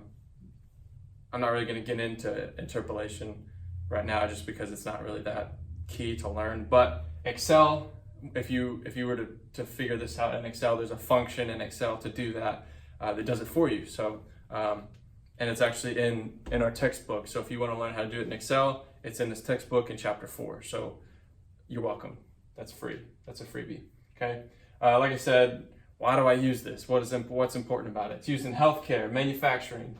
Speaker 1: not really gonna get into interpolation right now just because it's not really that key to learn, but Excel, if you were to figure this out in Excel, there's a function in Excel to do that that does it for you. So and it's actually in our textbook. So if you want to learn how to do it in Excel, it's in this textbook in chapter 4. So you're welcome. That's free. That's a freebie. Okay. Like I said, why do I use this? What's important about it? It's used in healthcare, manufacturing,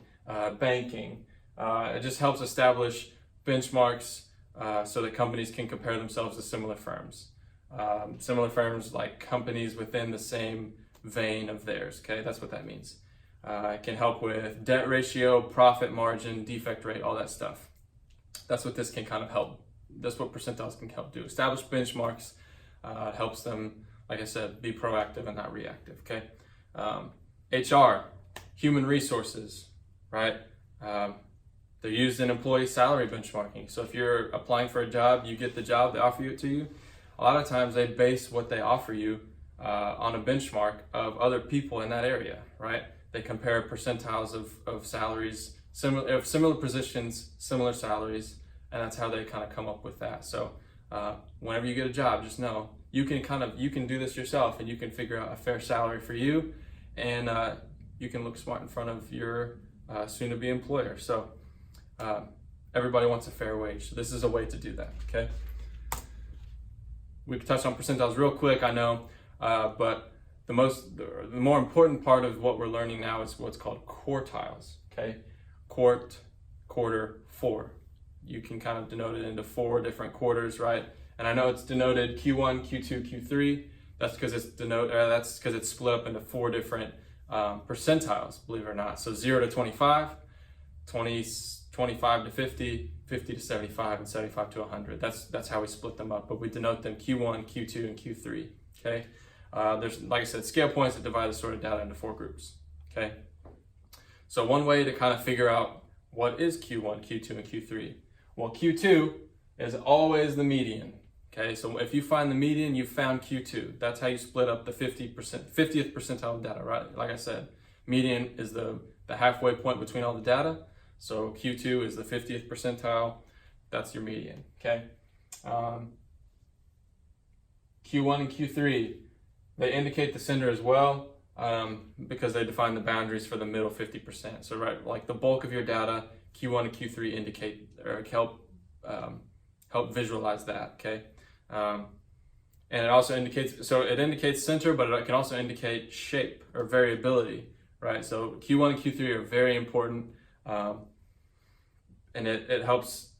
Speaker 1: banking. It just helps establish benchmarks so that companies can compare themselves to similar firms. Similar firms like companies within the same vein of theirs, okay? That's what that means. It can help with debt ratio, profit margin, defect rate, all that stuff. That's what this can kind of help. That's what percentiles can help do. Establish benchmarks, helps them, like I said, be proactive and not reactive, okay? HR, human resources, right? They're used in employee salary benchmarking. So if you're applying for a job, you get the job, they offer it to you. A lot of times they base what they offer you on a benchmark of other people in that area, right? They compare percentiles of salaries, similar positions, similar salaries, and that's how they kind of come up with that. So whenever you get a job, just know you can do this yourself and you can figure out a fair salary for you, and you can look smart in front of your soon-to-be employer. So everybody wants a fair wage. So this is a way to do that, okay? We've touched on percentiles real quick, I know, but the more important part of what we're learning now is what's called quartiles, okay? Quart, quarter, 4. You can kind of denote it into 4 different quarters, right? And I know it's denoted Q1, Q2, Q3. That's because it's split up into 4 different percentiles, believe it or not. So 0 to 25, 25 to 50, 50 to 75, and 75 to 100. That's how we split them up, but we denote them Q1, Q2, and Q3, okay? There's, like I said, scale points that divide the sorted data into 4 groups, okay? So one way to kind of figure out what is Q1, Q2, and Q3. Well, Q2 is always the median, okay? So if you find the median, you found Q2. That's how you split up the 50th percentile data, right? Like I said, median is the halfway point between all the data. So Q2 is the 50th percentile. That's your median, okay? Q1 and Q3, they indicate the center as well because they define the boundaries for the middle 50%. So right, like the bulk of your data, Q1 and Q3 indicate or help visualize that, okay? And it also indicates center, but it can also indicate shape or variability, right? So Q1 and Q3 are very important, and it helps,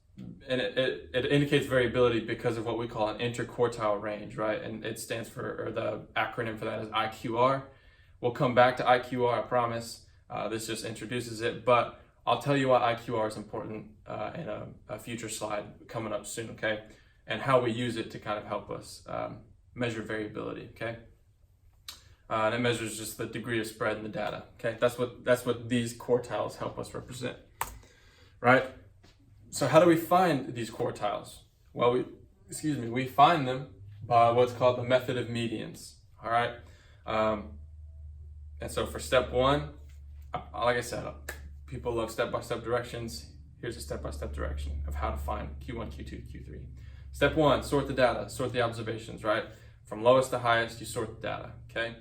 Speaker 1: and it indicates variability because of what we call an interquartile range, right? And it stands for, or the acronym for that is IQR. We'll come back to IQR, I promise. This just introduces it, but I'll tell you why IQR is important in a future slide coming up soon, okay? And how we use it to kind of help us measure variability, okay? And it measures just the degree of spread in the data, okay? That's what these quartiles help us represent, right? So how do we find these quartiles? Well, we find them by what's called the method of medians, all right? And so for step one, like I said, people love step-by-step directions. Here's a step-by-step direction of how to find Q1, Q2, Q3. Step one, sort the data, sort the observations, right? From lowest to highest, you sort the data, okay?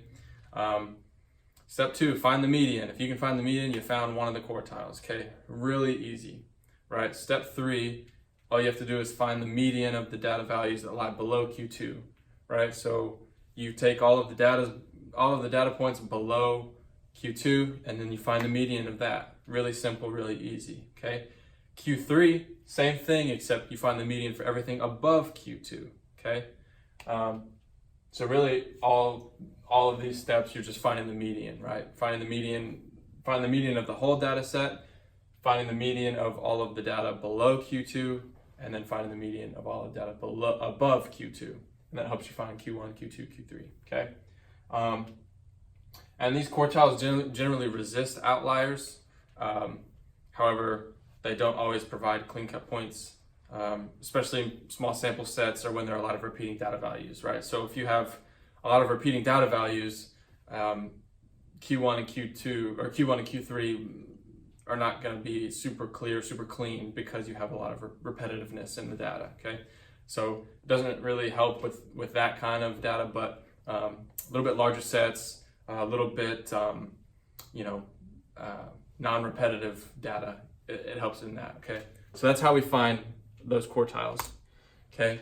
Speaker 1: Step two, find the median. If you can find the median, you found one of the quartiles, okay? Really easy, right? Step three, all you have to do is find the median of the data values that lie below Q2, right? So you take all of the data points below Q2, and then you find the median of that. Really simple, really easy, okay? Q3, same thing, except you find the median for everything above Q2, okay? So really, all of these steps, you're just finding the median, right? Finding the median of the whole data set, finding the median of all of the data below Q2, and then finding the median of all the data above Q2. And that helps you find Q1, Q2, Q3, okay? And these quartiles generally resist outliers. However, they don't always provide clean-cut points, especially in small sample sets or when there are a lot of repeating data values, right? So if you have a lot of repeating data values, Q1 and Q2 or Q1 and Q3 are not going to be super clear, super clean because you have a lot of repetitiveness in the data, okay? So it doesn't really help with that kind of data, but a little bit larger sets, a little bit, non-repetitive data, it helps in that, okay? So that's how we find those quartiles, okay?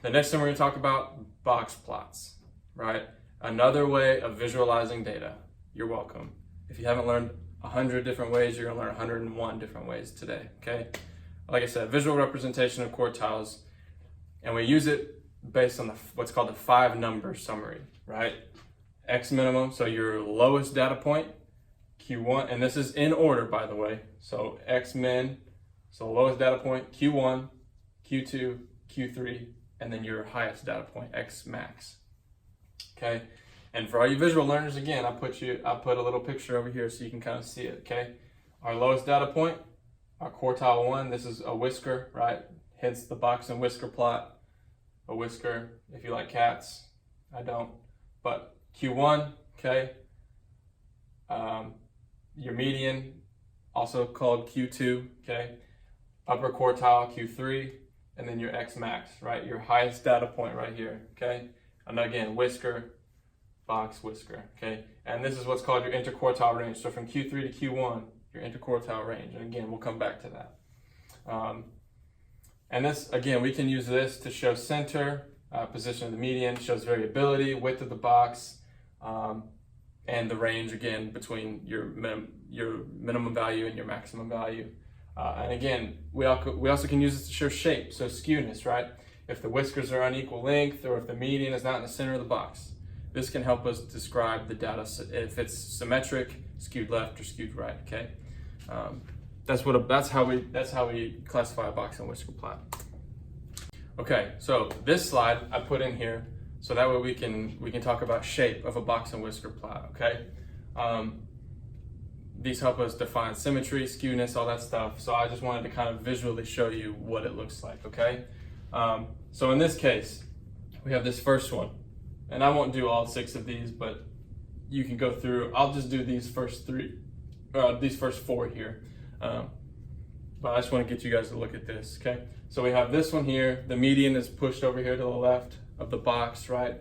Speaker 1: The next thing we're gonna talk about, box plots, right? Another way of visualizing data. You're welcome. If you haven't learned 100 different ways, you're gonna learn 101 different ways today, okay? Like I said, visual representation of quartiles, and we use it based on what's called the 5-number summary, right? X minimum, so your lowest data point, Q1, and this is in order, by the way. So X min, so lowest data point, Q1, Q2, Q3, and then your highest data point, X max. Okay, and for all you visual learners, again, I put a little picture over here so you can kind of see it. Okay, our lowest data point, our quartile 1. This is a whisker, right? Hence the box and whisker plot. A whisker, if you like cats, I don't, but Q1, okay. Your median, also called Q2, okay. Upper quartile, Q3, and then your X max, right? Your highest data point right here, okay. And again, whisker, box, whisker, okay. And this is what's called your interquartile range. So from Q3 to Q1, your interquartile range. And again, we'll come back to that. And this, again, we can use this to show center, position of the median, shows variability, width of the box, and the range, again, between your minimum value and your maximum value. And again, we also can use this to show shape, so skewness, right? If the whiskers are unequal length or if the median is not in the center of the box. This can help us describe the data, if it's symmetric, skewed left or skewed right, okay? That's how we classify a box and whisker plot. Okay, so this slide I put in here so that way we can talk about shape of a box and whisker plot, okay? These help us define symmetry, skewness, all that stuff. So I just wanted to kind of visually show you what it looks like, okay? So in this case, we have this first one, and I won't do all 6 of these, but you can go through. I'll just do these first 4 here. But I just want to get you guys to look at this, okay? So we have this one here. The median is pushed over here to the left of the box, right?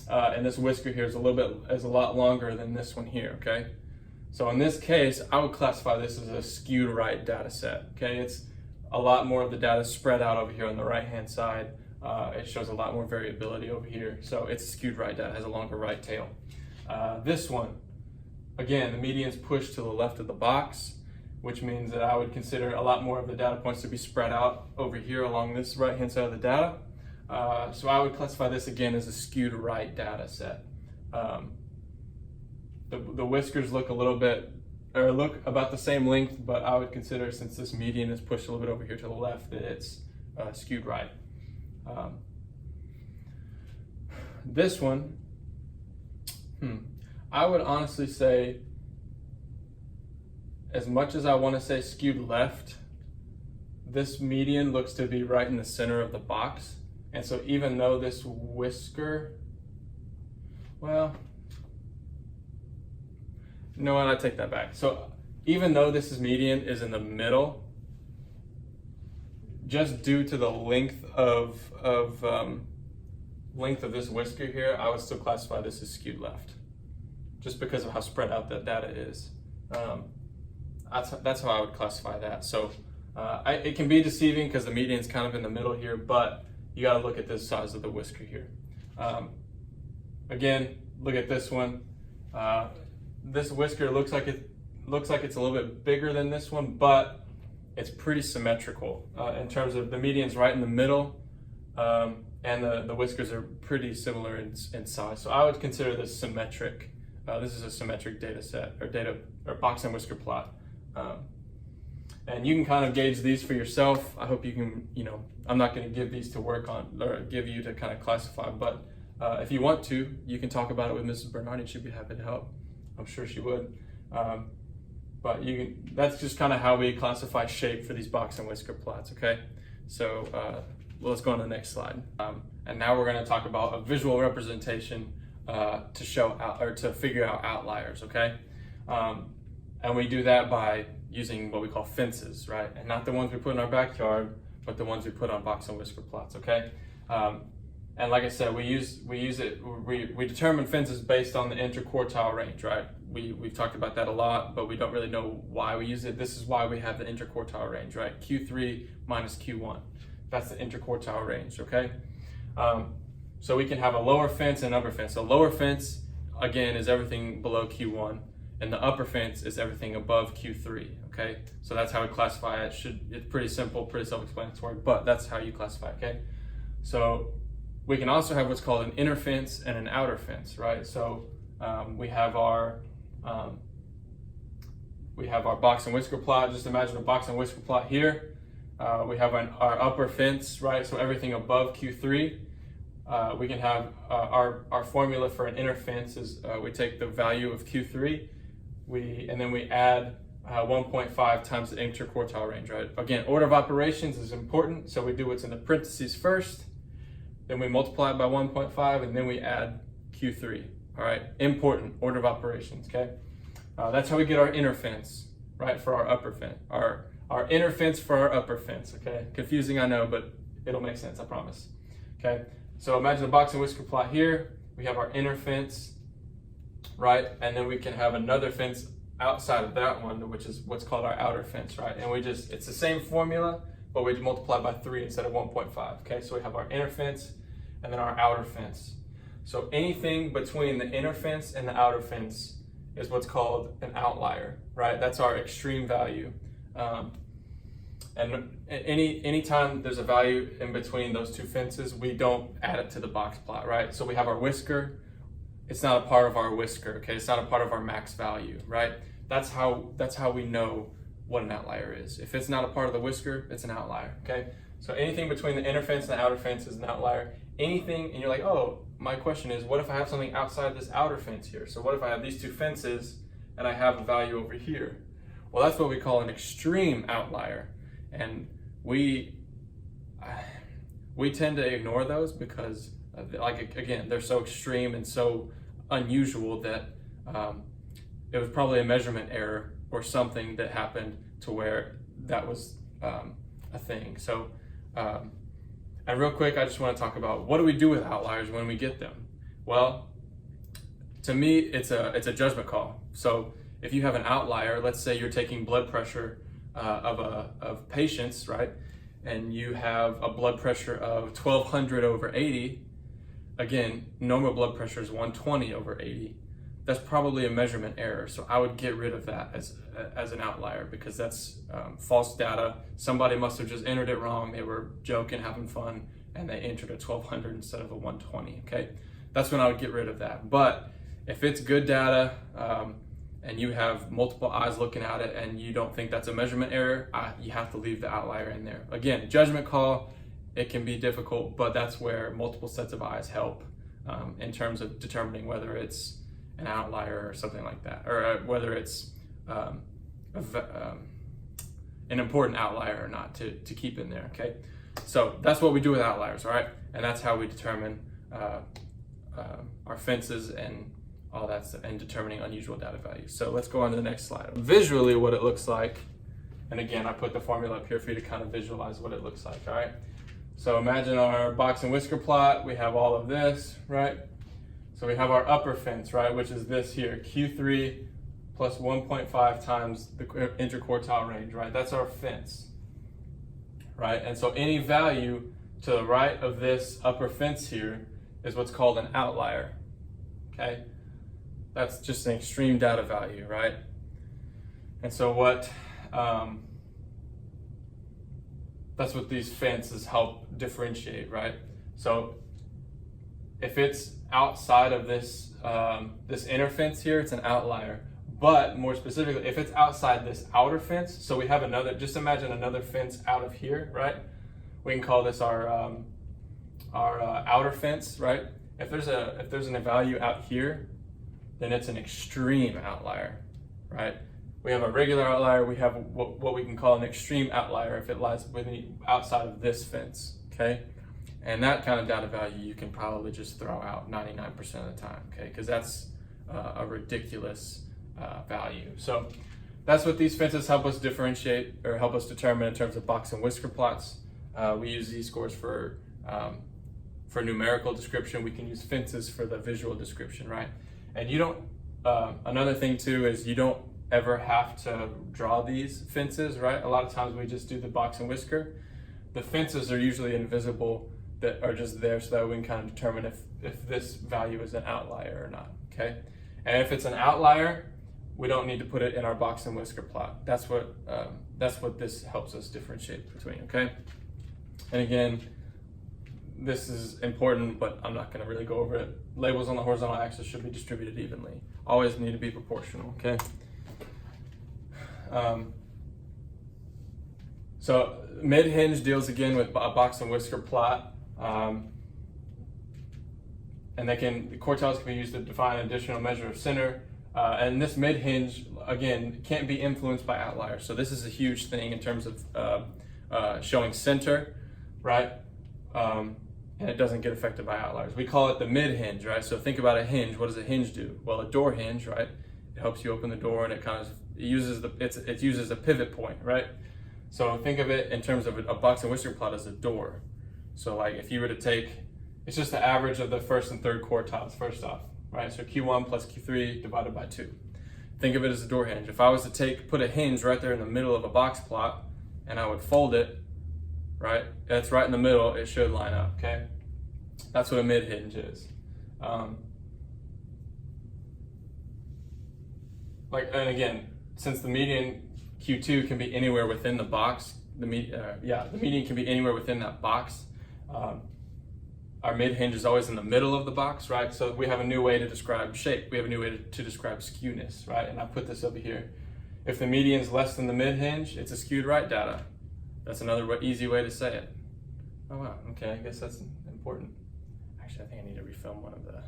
Speaker 1: And this whisker here is a lot longer than this one here, okay? So in this case, I would classify this as a skewed right data set, okay? It's a lot more of the data spread out over here on the right-hand side. It shows a lot more variability over here. So it's skewed right data, has a longer right tail. This one, again, the median's pushed to the left of the box, which means that I would consider a lot more of the data points to be spread out over here along this right-hand side of the data. So I would classify this again as a skewed right data set.
Speaker 2: the whiskers look a little bit, or look about the same length, but I would consider, since this median is pushed a little bit over here to the left, that it's skewed right. This one, I would honestly say, as much as I want to say skewed left, this median looks to be right in the center of the box. And so even though this whisker, well, you know what, I take that back. So even though this median is in the middle, just due to the length of this whisker here, I would still classify this as skewed left, just because of how spread out that data is. That's how I would classify that. So it can be deceiving because the median's kind of in the middle here, but you got to look at the size of the whisker here. Again, look at this one. This whisker looks like it's a little bit bigger than this one, but it's pretty symmetrical in terms of the median's right in the middle, and the whiskers are pretty similar in size. So I would consider this symmetric. This is a symmetric data set, or box and whisker plot. And you can kind of gauge these for yourself. I hope you can, I'm not going to give these to work on or give you to kind of classify, but if you want to, you can talk about it with Mrs. Bernardi. She'd be happy to help. I'm sure she would. But that's just kind of how we classify shape for these box and whisker plots, okay? So let's go on to the next slide. And now we're going to talk about a visual representation to show out, or to figure out outliers, okay? And we do that by using what we call fences, right? And not the ones we put in our backyard, but the ones we put on box and whisker plots, okay? And like I said, we determine fences based on the interquartile range, right? We've talked about that a lot, but we don't really know why we use it. This is why we have the interquartile range, right? Q3 minus Q1. That's the interquartile range, okay? So we can have a lower fence and upper fence. So lower fence, again, is everything below Q1, and the upper fence is everything above Q3, okay? So that's how we classify it. It's pretty simple, pretty self-explanatory, but that's how you classify it, okay? So we can also have what's called an inner fence and an outer fence, right? So we have our box and whisker plot. Just imagine a box and whisker plot here. We have our upper fence, right? So everything above Q3. We can have our formula for an inner fence is we take the value of Q3, and then we add 1.5 times the interquartile range, right? Again, order of operations is important, so we do what's in the parentheses first, then we multiply it by 1.5, and then we add Q3, all right? Important, order of operations, okay? That's how we get our inner fence, right, for our upper fence, our inner fence for our upper fence, okay? Confusing, I know, but it'll make sense, I promise, okay? So imagine a box and whisker plot here. We have our inner fence, right? And then we can have another fence outside of that one, which is what's called our outer fence, right? And it's the same formula, but we multiply by 3 instead of 1.5, okay? So we have our inner fence and then our outer fence. So anything between the inner fence and the outer fence is what's called an outlier, right? That's our extreme value. And anytime there's a value in between those two fences, we don't add it to the box plot, right? So we have our whisker. It's not a part of our whisker, okay? It's not a part of our max value, right? That's how we know what an outlier is. If it's not a part of the whisker, it's an outlier, okay? So anything between the inner fence and the outer fence is an outlier. Anything, and you're like, oh, my question is, what if I have something outside this outer fence here? So what if I have these two fences and I have a value over here? Well, that's what we call an extreme outlier. And we tend to ignore those because, again, they're so extreme and so unusual that it was probably a measurement error or something that happened to where that was a thing. So, and real quick, I just want to talk about what do we do with outliers when we get them? Well, to me, it's a judgment call. So if you have an outlier, let's say you're taking blood pressure of patients, right? And you have a blood pressure of 1200 over 80. Again, normal blood pressure is 120 over 80. That's probably a measurement error. So I would get rid of that as an outlier because that's false data. Somebody must have just entered it wrong. They were joking, having fun, and they entered a 1200 instead of a 120, okay? That's when I would get rid of that. But if it's good data and you have multiple eyes looking at it and you don't think that's a measurement error, you have to leave the outlier in there. Again, judgment call, it can be difficult, but that's where multiple sets of eyes help in terms of determining whether it's an outlier or something like that, or whether it's an important outlier or not to keep in there, okay? So that's what we do with outliers, all right? And that's how we determine our fences and all that stuff, and determining unusual data values. So let's go on to the next slide. Visually what it looks like, and again, I put the formula up here for you to kind of visualize what it looks like, all right? So imagine our box and whisker plot. We have all of this, right? So we have our upper fence, right, which is this here, Q3 plus 1.5 times the interquartile range, right? That's our fence, right? And so any value to the right of this upper fence here is what's called an outlier, okay? That's just an extreme data value, right? And so that's what these fences help differentiate, right? So if it's outside of this this inner fence here, it's an outlier. But more specifically, if it's outside this outer fence, so we have another, just imagine another fence out of here, right? We can call this our outer fence, right? If there's a value out here, then it's an extreme outlier, right? We have a regular outlier, we have what we can call an extreme outlier if it lies outside of this fence, okay? And that kind of data value you can probably just throw out 99% of the time, okay? Because that's a ridiculous value. So that's what these fences help us differentiate or help us determine in terms of box and whisker plots. We use z-scores for numerical description. We can use fences for the visual description, right? And you don't, another thing too is you don't ever have to draw these fences, right? A lot of times we just do the box and whisker. The fences are usually invisible, that are just there so that we can kind of determine if this value is an outlier or not, okay? And if it's an outlier, we don't need to put it in our box and whisker plot. That's what this helps us differentiate between, okay? And again, this is important, but I'm not gonna really go over it. Labels on the horizontal axis should be distributed evenly. Always need to be proportional, okay? So mid-hinge deals again with a box and whisker plot. And the quartiles can be used to define an additional measure of center. And this mid-hinge, again, can't be influenced by outliers. So this is a huge thing in terms of showing center, right? And it doesn't get affected by outliers. We call it the mid-hinge, right? So think about a hinge. What does a hinge do? Well, a door hinge, right? It helps you open the door, and it kind of it uses a pivot point, right? So think of it in terms of a box and whisker plot as a door. So like if you were to take, it's just the average of the first and third quartiles first off, right? So Q1 plus Q3 divided by 2. Think of it as a door hinge. If I was to put a hinge right there in the middle of a box plot and I would fold it, right? That's right in the middle, it should line up, okay? That's what a mid hinge is. And again, since the median Q2 can be anywhere within the box, the median can be anywhere within that box. Our mid hinge is always in the middle of the box, right? So we have a new way to describe shape. We have a new way to describe skewness, right? And I put this over here. If the median is less than the mid hinge, it's a skewed right data. That's another easy way to say it. Oh wow, okay, I guess that's important. Actually, I think I need to refilm one of the,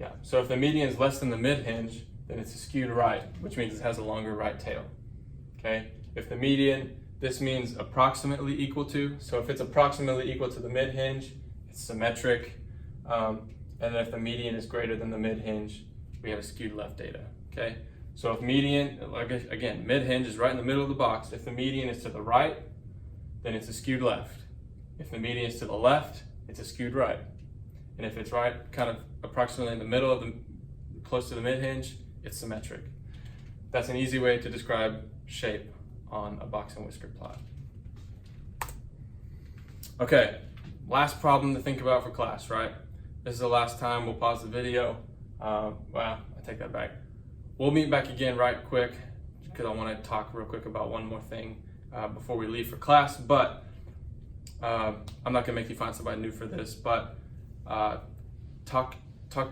Speaker 2: yeah, so if the median is less than the mid hinge, then it's a skewed right, which means it has a longer right tail, okay? If the median, this means approximately equal to, so if it's approximately equal to the mid hinge, it's symmetric. And then if the median is greater than the mid hinge, we have a skewed left data, okay? So if median, again, mid hinge is right in the middle of the box. If the median is to the right, then it's a skewed left. If the median is to the left, it's a skewed right. And if it's right, kind of approximately in the middle of close to the mid hinge, it's symmetric. That's an easy way to describe shape on a box and whisker plot. Okay, last problem to think about for class, right? This is the last time we'll pause the video. Well, I take that back. We'll meet back again right quick because I want to talk real quick about one more thing before we leave for class. But
Speaker 1: I'm not gonna make you find somebody new for this, but talk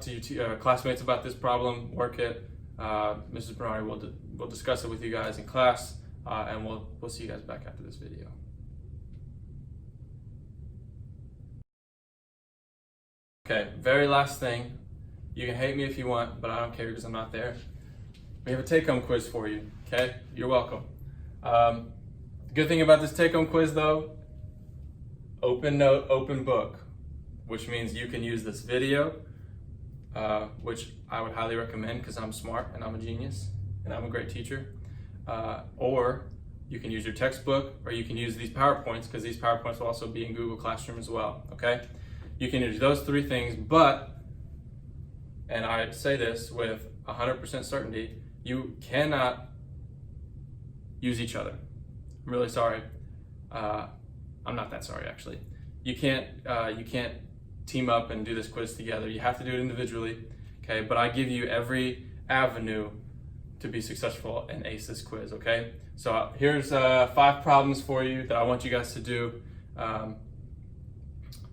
Speaker 1: to your classmates about this problem, work it. Mrs. Bernardi will discuss it with you guys in class, and we'll see you guys back after this video. Okay, very last thing. You can hate me if you want, but I don't care because I'm not there. We have a take-home quiz for you, okay? You're welcome. The good thing about this take-home quiz though, open note, open book, which means you can use this video, which I would highly recommend because I'm smart and I'm a genius and I'm a great teacher. Or you can use your textbook, or you can use these PowerPoints, because these PowerPoints will also be in Google Classroom as well, okay? You can use those three things, but, and I say this with 100% certainty, you cannot use each other. I'm really sorry. I'm not that sorry, actually. You can't team up and do this quiz together. You have to do it individually, okay? But I give you every avenue to be successful and ace this quiz, okay? So here's 5 problems for you that I want you guys to do.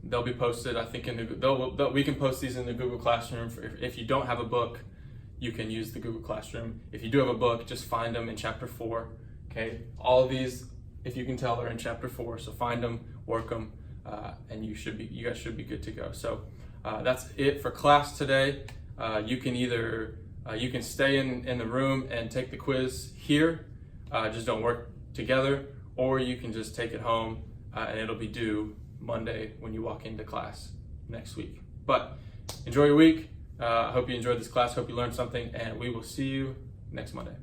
Speaker 1: They'll be posted, I think, we can post these in the Google Classroom. If you don't have a book, you can use the Google Classroom. If you do have a book, just find them in chapter 4, okay? All of these, if you can tell, are in chapter 4, so find them, work them, and you guys should be good to go. So that's it for class today. You can stay in the room and take the quiz here, just don't work together, or you can just take it home and it'll be due Monday when you walk into class next week. But enjoy your week. I hope you enjoyed this class, hope you learned something, and we will see you next Monday.